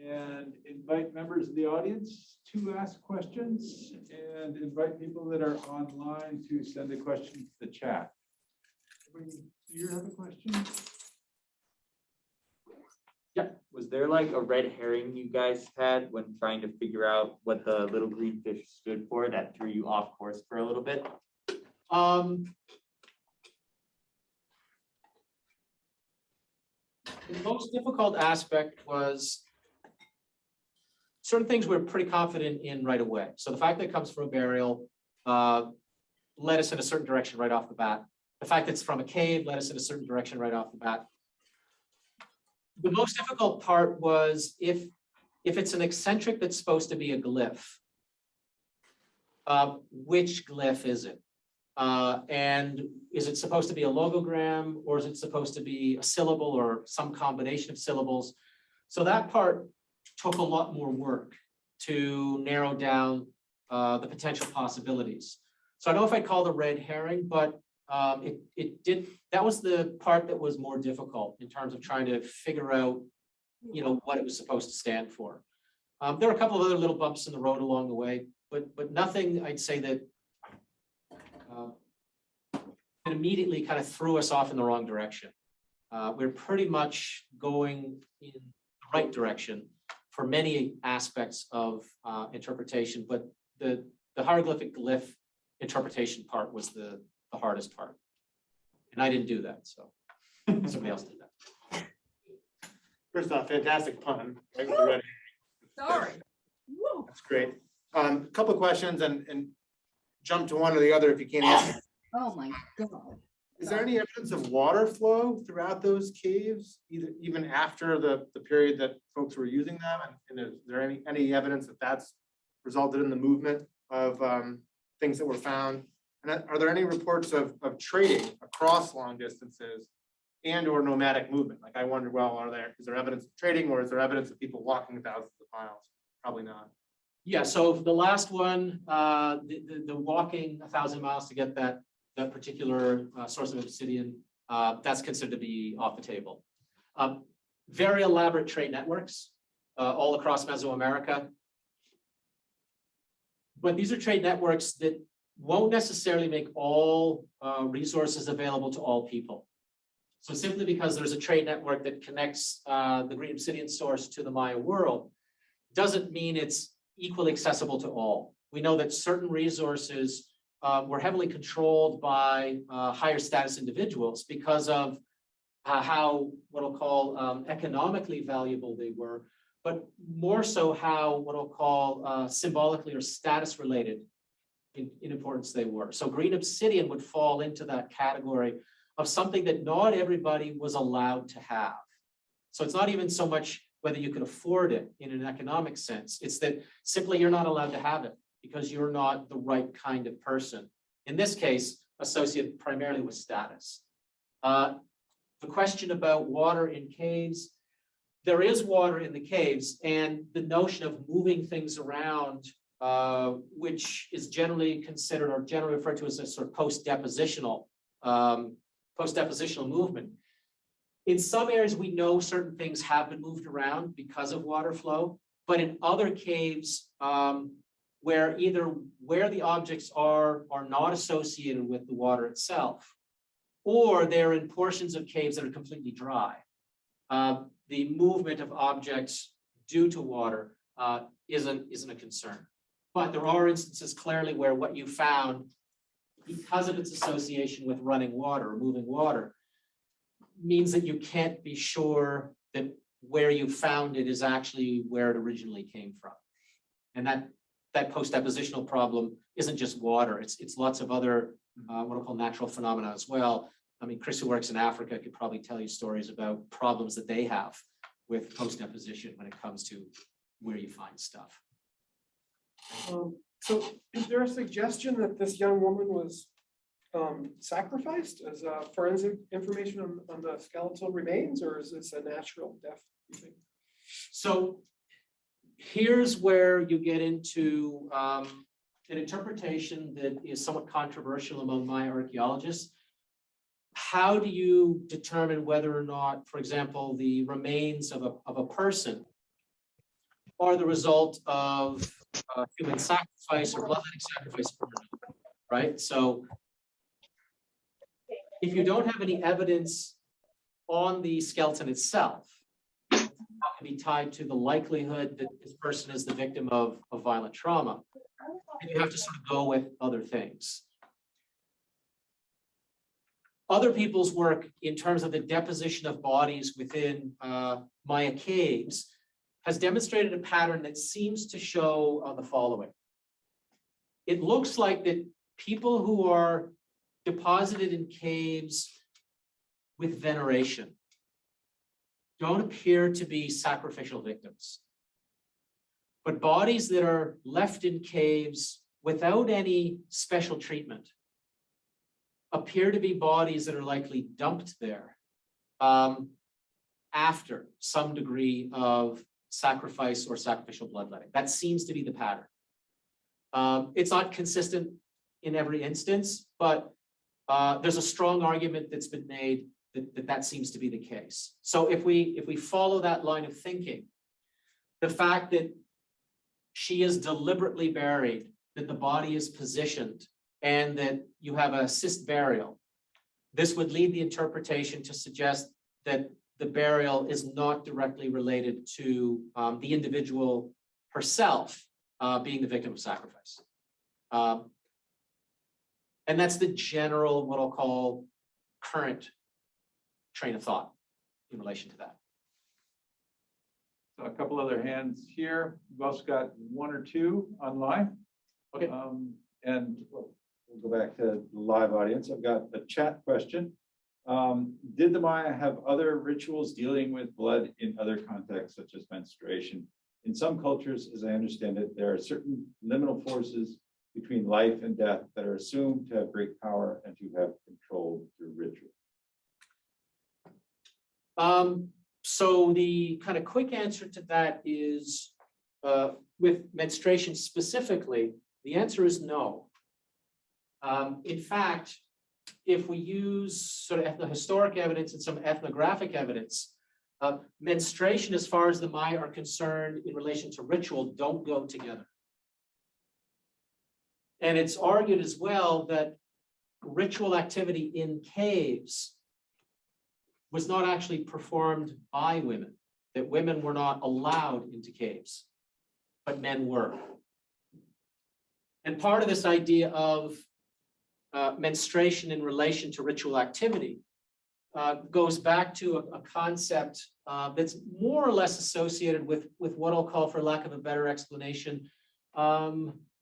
and invite members of the audience to ask questions and invite people that are online to send a question to the chat. Anybody here have a question? Was there like a red herring you guys had when trying to figure out what the little green fish stood for that threw you off course for a little bit? The most difficult aspect was certain things we're pretty confident in right away. So the fact that it comes from a burial led us in a certain direction right off the bat. The fact that it's from a cave led us in a certain direction right off the bat. The most difficult part was if it's an eccentric that's supposed to be a glyph, which glyph is it? And is it supposed to be a logogram, or is it supposed to be a syllable or some combination of syllables? So that part took a lot more work to narrow down the potential possibilities. So I don't know if I'd call the red herring, but it did, that was the part that was more difficult in terms of trying to figure out, you know, what it was supposed to stand for. There were a couple of other little bumps in the road along the way, but nothing I'd say that it immediately kind of threw us off in the wrong direction. We're pretty much going in the right direction for many aspects of interpretation, but the hieroglyphic glyph interpretation part was the hardest part. And I didn't do that, so somebody else did that. First off, fantastic pun. Right with the red. Sorry. Woo. That's great. A couple of questions and jump to one or the other if you can't answer. Oh my God. Is there any evidence of water flow throughout those caves, even after the period that folks were using them? And is there any evidence that that's resulted in the movement of things that were found? And are there any reports of trading across long distances and or nomadic movement? Like I wonder, well, is there evidence of trading, or is there evidence of people walking thousands of miles? Probably not. Yeah, so the last one, the walking 1,000 miles to get that particular source of obsidian, that's considered to be off the table. Very elaborate trade networks all across Mesoamerica. But these are trade networks that won't necessarily make all resources available to all people. So simply because there's a trade network that connects the green obsidian source to the Maya world doesn't mean it's equally accessible to all. We know that certain resources were heavily controlled by higher status individuals because of how what I'll call economically valuable they were, but more so how what I'll call symbolically or status related in importance they were. So green obsidian would fall into that category of something that not everybody was allowed to have. So it's not even so much whether you could afford it in an economic sense. It's that simply you're not allowed to have it because you're not the right kind of person. In this case, associated primarily with status. The question about water in caves, there is water in the caves, and the notion of moving things around, which is generally considered or generally referred to as a sort of post-depositional movement. In some areas, we know certain things have been moved around because of water flow, but in other caves, where either where the objects are not associated with the water itself, or they're in portions of caves that are completely dry. The movement of objects due to water isn't a concern. But there are instances clearly where what you found, because of its association with running water or moving water, means that you can't be sure that where you found it is actually where it originally came from. And that post-depositional problem isn't just water, it's lots of other what I call natural phenomena as well. I mean, Chris, who works in Africa, could probably tell you stories about problems that they have with post-deposition when it comes to where you find stuff. So is there a suggestion that this young woman was sacrificed as forensic information on the skeletal remains, or is this a natural death, you think? So here's where you get into an interpretation that is somewhat controversial among Maya archaeologists. How do you determine whether or not, for example, the remains of a person are the result of human sacrifice or bloodletting sacrifice, right? So if you don't have any evidence on the skeleton itself, how to be tied to the likelihood that this person is the victim of violent trauma. And you have to sort of go with other things. Other people's work in terms of the deposition of bodies within Maya caves has demonstrated a pattern that seems to show the following. It looks like that people who are deposited in caves with veneration don't appear to be sacrificial victims. But bodies that are left in caves without any special treatment appear to be bodies that are likely dumped there after some degree of sacrifice or sacrificial bloodletting. That seems to be the pattern. It's not consistent in every instance, but there's a strong argument that's been made that seems to be the case. So if we follow that line of thinking, the fact that she is deliberately buried, that the body is positioned, and that you have a assist burial, this would lead the interpretation to suggest that the burial is not directly related to the individual herself being the victim of sacrifice. And that's the general, what I'll call, current train of thought in relation to that. So a couple other hands here. We've also got one or two online. Okay. And we'll go back to the live audience. I've got a chat question. Did the Maya have other rituals dealing with blood in other contexts, such as menstruation? In some cultures, as I understand it, there are certain liminal forces between life and death that are assumed to have great power and to have control through ritual. So the kind of quick answer to that is, with menstruation specifically, the answer is no. In fact, if we use sort of ethnohistoric evidence and some ethnographic evidence, menstruation, as far as the Maya are concerned in relation to ritual, don't go together. And it's argued as well that ritual activity in caves was not actually performed by women, that women were not allowed into caves, but men were. And part of this idea of menstruation in relation to ritual activity goes back to a concept that's more or less associated with what I'll call, for lack of a better explanation,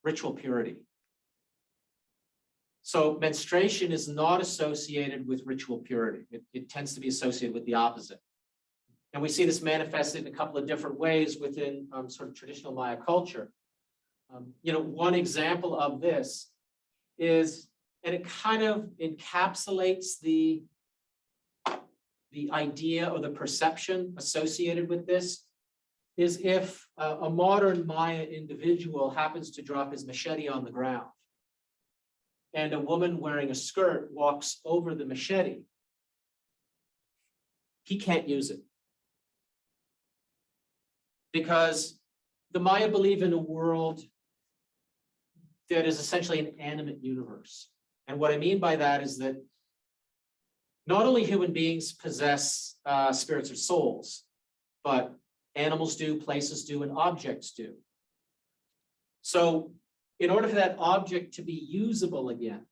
ritual purity. So menstruation is not associated with ritual purity. It tends to be associated with the opposite. And we see this manifested in a couple of different ways within sort of traditional Maya culture. One example of this is, and it kind of encapsulates the idea or the perception associated with this, is if a modern Maya individual happens to drop his machete on the ground, and a woman wearing a skirt walks over the machete, he can't use it. Because the Maya believe in a world that is essentially an animate universe. And what I mean by that is that not only human beings possess spirits or souls, but animals do, places do, and objects do. So in order for that object to be usable again,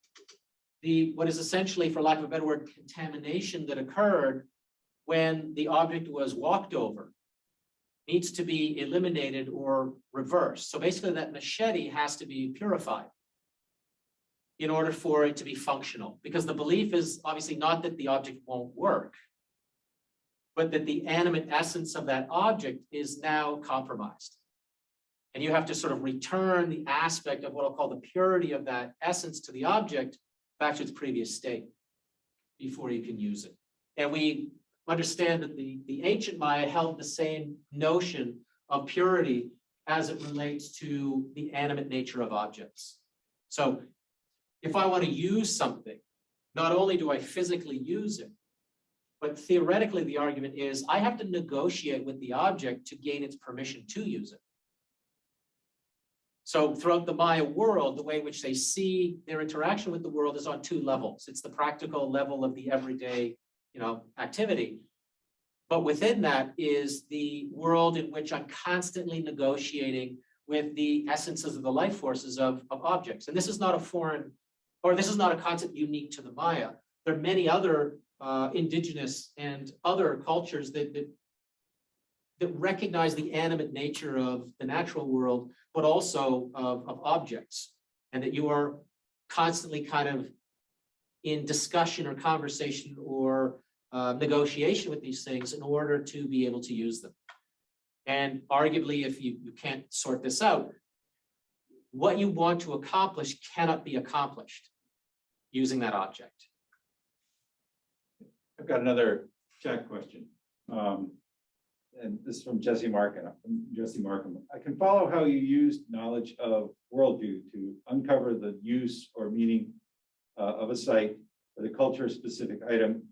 what is essentially, for lack of a better word, contamination that occurred when the object was walked over needs to be eliminated or reversed. So basically that machete has to be purified in order for it to be functional, because the belief is obviously not that the object won't work, but that the animate essence of that object is now compromised. And you have to sort of return the aspect of what I'll call the purity of that essence to the object back to its previous state before you can use it. And we understand that the ancient Maya held the same notion of purity as it relates to the animate nature of objects. So if I want to use something, not only do I physically use it, but theoretically the argument is I have to negotiate with the object to gain its permission to use it. So throughout the Maya world, the way in which they see their interaction with the world is on two levels. It's the practical level of the everyday, activity. But within that is the world in which I'm constantly negotiating with the essences of the life forces of objects. And this is not a foreign, or this is not a concept unique to the Maya. There are many other indigenous and other cultures that recognize the animate nature of the natural world, but also of objects, and that you are constantly kind of in discussion or conversation or negotiation with these things in order to be able to use them. And arguably, if you can't sort this out, what you want to accomplish cannot be accomplished using that object. I've got another chat question. And this is from Jesse Markham. I can follow how you used knowledge of worldview to uncover the use or meaning of a site for the culture specific item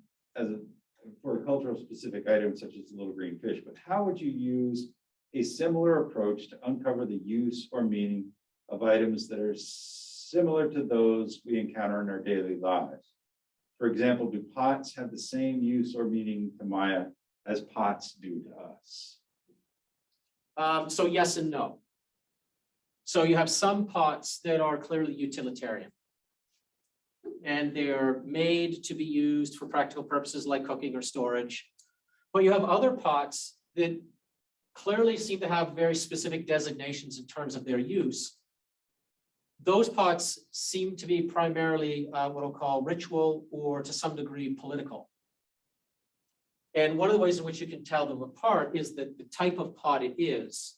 for a cultural specific item such as the little green fish, but how would you use a similar approach to uncover the use or meaning of items that are similar to those we encounter in our daily lives? For example, do pots have the same use or meaning to Maya as pots do to us? So yes and no. So you have some pots that are clearly utilitarian, and they're made to be used for practical purposes like cooking or storage. But you have other pots that clearly seem to have very specific designations in terms of their use. Those pots seem to be primarily what I'll call ritual or to some degree political. And one of the ways in which you can tell them apart is that the type of pot it is,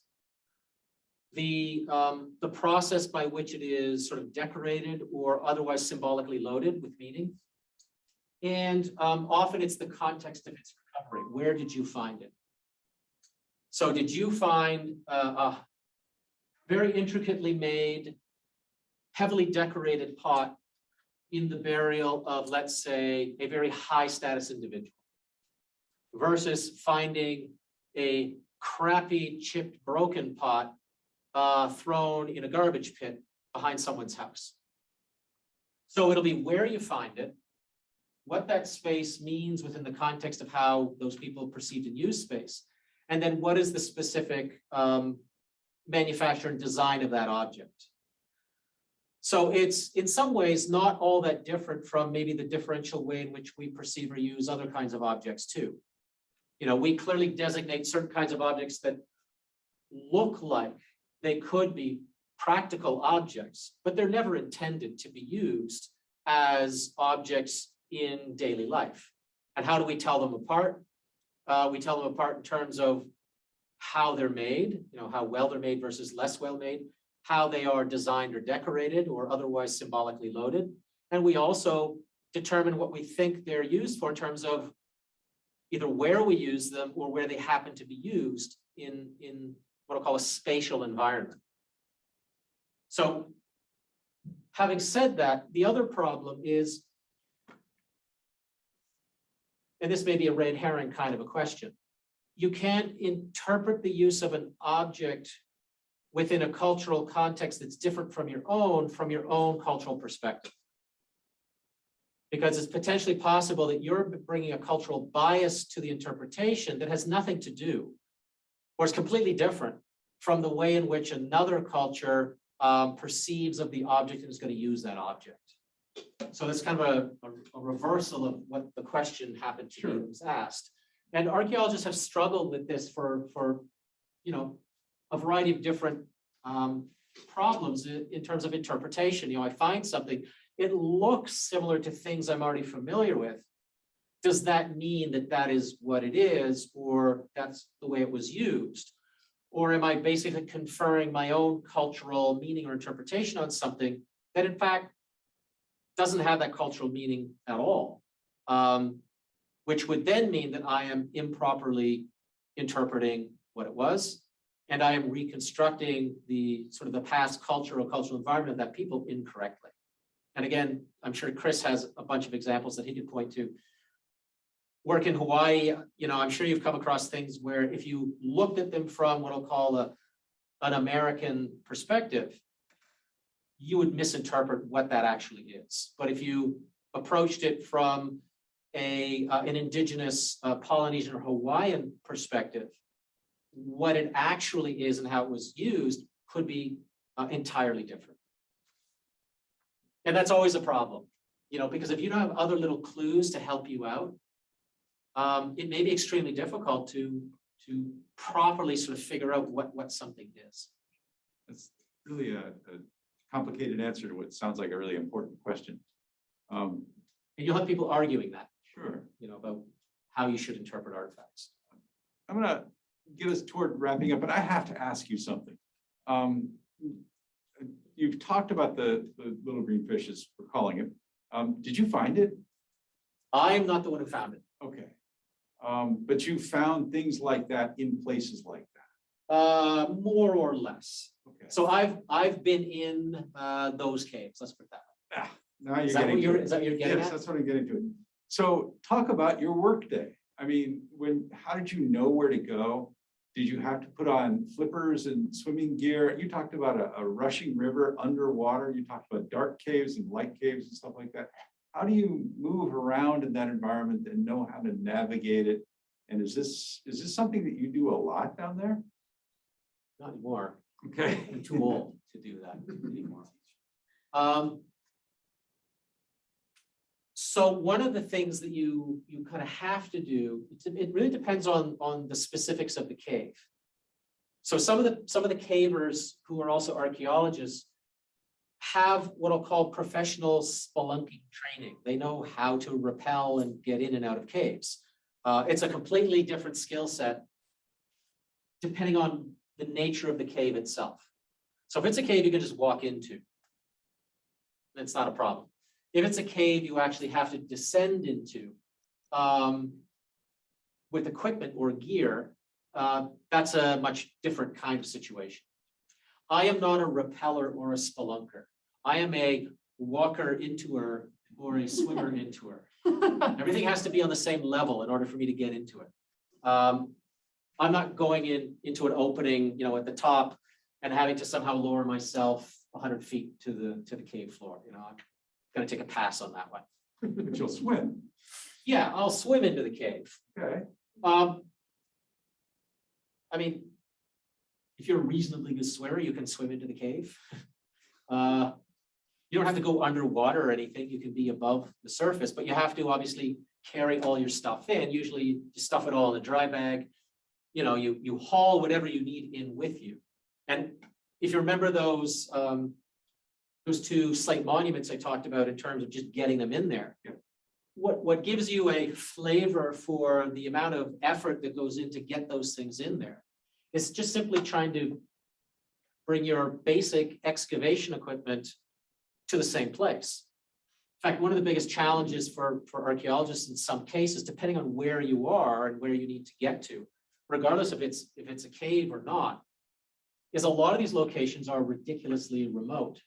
the process by which it is sort of decorated or otherwise symbolically loaded with meaning. And often it's the context of its recovery. Where did you find it? So did you find a very intricately made, heavily decorated pot in the burial of, let's say, a very high status individual, versus finding a crappy, chipped, broken pot thrown in a garbage pit behind someone's house? So it'll be where you find it, what that space means within the context of how those people perceived and used space, and then what is the specific manufacture and design of that object. So it's in some ways not all that different from maybe the differential way in which we perceive or use other kinds of objects too. You know, we clearly designate certain kinds of objects that look like they could be practical objects, but they're never intended to be used as objects in daily life. And how do we tell them apart? We tell them apart in terms of how they're made, you know, how well they're made versus less well made, how they are designed or decorated or otherwise symbolically loaded. And we also determine what we think they're used for in terms of either where we use them or where they happen to be used in what I'll call a spatial environment. So having said that, the other problem is, and this may be a red herring kind of a question, you can't interpret the use of an object within a cultural context that's different from your own cultural perspective. Because it's potentially possible that you're bringing a cultural bias to the interpretation that has nothing to do, or is completely different from the way in which another culture perceives of the object and is going to use that object. So that's kind of a reversal of what the question happened to be that was asked. And archaeologists have struggled with this for you know, a variety of different problems in terms of interpretation. You know, I find something, it looks similar to things I'm already familiar with. Does that mean that that is what it is, or that's the way it was used? Or am I basically conferring my own cultural meaning or interpretation on something that in fact doesn't have that cultural meaning at all? Which would then mean that I am improperly interpreting what it was, and I am reconstructing the sort of the past culture or cultural environment of that people incorrectly. And again, I'm sure Chris has a bunch of examples that he could point to. Work in Hawaii, you know, I'm sure you've come across things where if you looked at them from what I'll call an American perspective, you would misinterpret what that actually is. But if you approached it from an indigenous Polynesian or Hawaiian perspective, what it actually is and how it was used could be entirely different. And that's always a problem, you know, because if you don't have other little clues to help you out, it may be extremely difficult to properly sort of figure out what something is. That's really a complicated answer to what sounds like a really important question. And you'll have people arguing that, Sure. you know, about how you should interpret artifacts. I'm gonna get us toward wrapping up, but I have to ask you something. You've talked about the little green fish, as we're calling it. Did you find it? I am not the one who found it. Okay. But you found things like that in places like that. More or less. Okay. So I've been in those caves. Let's put it that way. Now Is you're that what getting to you're, it. is that what you're getting Yes, at? that's what I'm getting to it. So talk about your work day. I mean, how did you know where to go? Did you have to put on flippers and swimming gear? You talked about a rushing river underwater. You talked about dark caves and light caves and stuff like that. How do you move around in that environment and know how to navigate it? And is this something that you do a lot down there? Not anymore. Okay. I'm too old to do that anymore. So one of the things that you kind of have to do, it really depends on the specifics of the cave. So some of the cavers who are also archaeologists have what I'll call professional spelunking training. They know how to rappel and get in and out of caves. It's a completely different skill set depending on the nature of the cave itself. So if it's a cave you can just walk into, it's not a problem. If it's a cave you actually have to descend into with equipment or gear, that's a much different kind of situation. I am not a rappeller or a spelunker. I am a walker intoer or a swimmer intoer. Everything has to be on the same level in order for me to get into it. I'm not going into an opening, you know, at the top and having to somehow lower myself 100 feet to the cave floor. You know, I'm going to take a pass on that one. But you'll swim. Yeah, I'll swim into the cave. Okay. I mean, if you're a reasonably good swimmer, you can swim into the cave. You don't have to go underwater or anything. You can be above the surface, but you have to obviously carry all your stuff in. Usually you stuff it all in a dry bag. You know, you haul whatever you need in with you. And if you remember those two slate monuments I talked about in terms of just getting them in there, yeah. What gives you a flavor for the amount of effort that goes in to get those things in there is just simply trying to bring your basic excavation equipment to the same place. In fact, one of the biggest challenges for archaeologists in some cases, depending on where you are and where you need to get to, regardless if it's a cave or not, is a lot of these locations are ridiculously remote.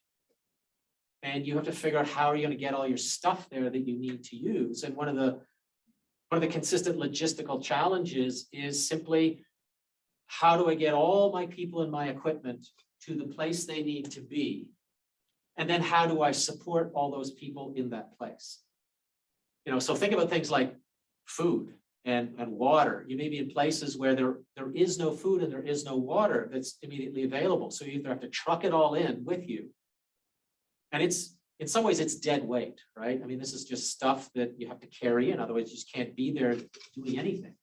And you have to figure out how are you going to get all your stuff there that you need to use. And one of the consistent logistical challenges is simply, how do I get all my people and my equipment to the place they need to be? And then how do I support all those people in that place? You know, so think about things like food and water. You may be in places where there is no food and there is no water that's immediately available. So you either have to truck it all in with you. And it's, in some ways, it's dead weight, right? I mean, this is just stuff that you have to carry in, otherwise you just can't be there doing anything.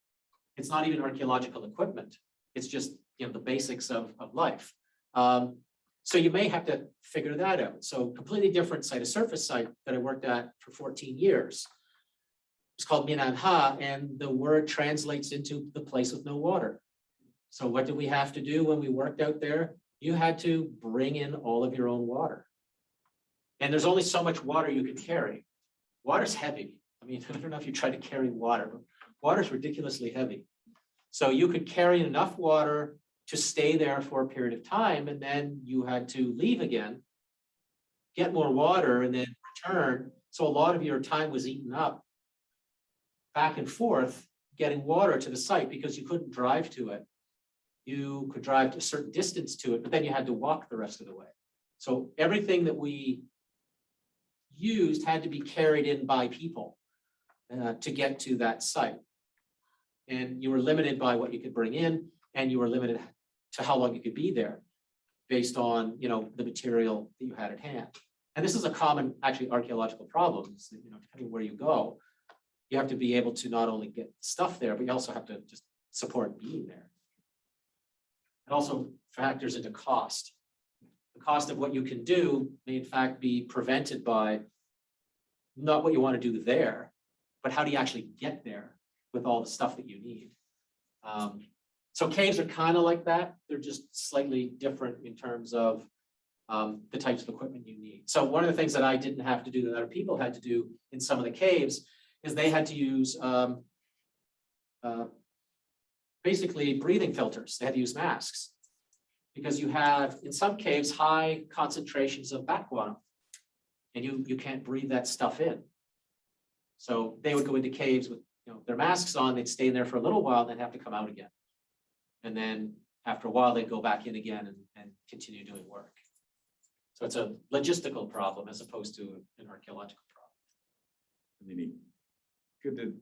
It's not even archaeological equipment. It's just, you know, the basics of life. So you may have to figure that out. So completely different site, a surface site that I worked at for 14 years. It's called Minanha, and the word translates into the place with no water. So what did we have to do when we worked out there? You had to bring in all of your own water. And there's only so much water you can carry. Water's heavy. I mean, I don't know if you try to carry water, but water's ridiculously heavy. So you could carry enough water to stay there for a period of time, and then you had to leave again, get more water, and then return. So a lot of your time was eaten up back and forth getting water to the site because you couldn't drive to it. You could drive a certain distance to it, but then you had to walk the rest of the way. So everything that we used had to be carried in by people. to get to that site. And you were limited by what you could bring in, and you were limited to how long you could be there based on, the material that you had at hand. And this is a common, actually, archaeological problem, is that, depending where you go, you have to be able to not only get stuff there, but you also have to just support being there. It also factors into cost. The cost of what you can do may in fact be prevented by not what you want to do there, but how do you actually get there with all the stuff that you need. So caves are kind of like that. They're just slightly different in terms of the types of equipment you need. So one of the things that I didn't have to do that other people had to do in some of the caves is they had to use basically breathing filters. They had to use masks because you have in some caves high concentrations of bat guano, and you can't breathe that stuff in. So they would go into caves with their masks on. They'd stay in there for a little while, then have to come out again. And then after a while, they'd go back in again and continue doing work. So it's a logistical problem as opposed to an archaeological problem. Really neat. Good to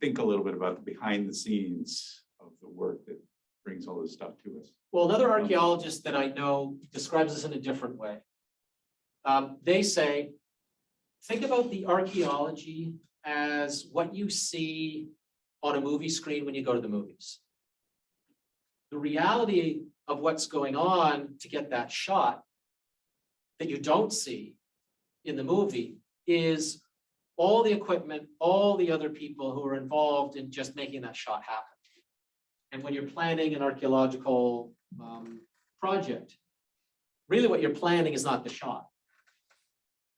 think a little bit about the behind the scenes of the work that brings all this stuff to us. Well, another archaeologist that I know describes this in a different way. They say, think about the archaeology as what you see on a movie screen when you go to the movies. The reality of what's going on to get that shot that you don't see in the movie is all the equipment, all the other people who are involved in just making that shot happen. And when you're planning an archaeological project, really what you're planning is not the shot.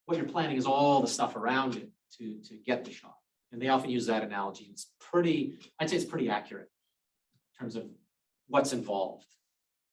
What you're planning is all the stuff around it to get the shot. And they often use that analogy. It's pretty, I'd say it's pretty accurate in terms of what's involved.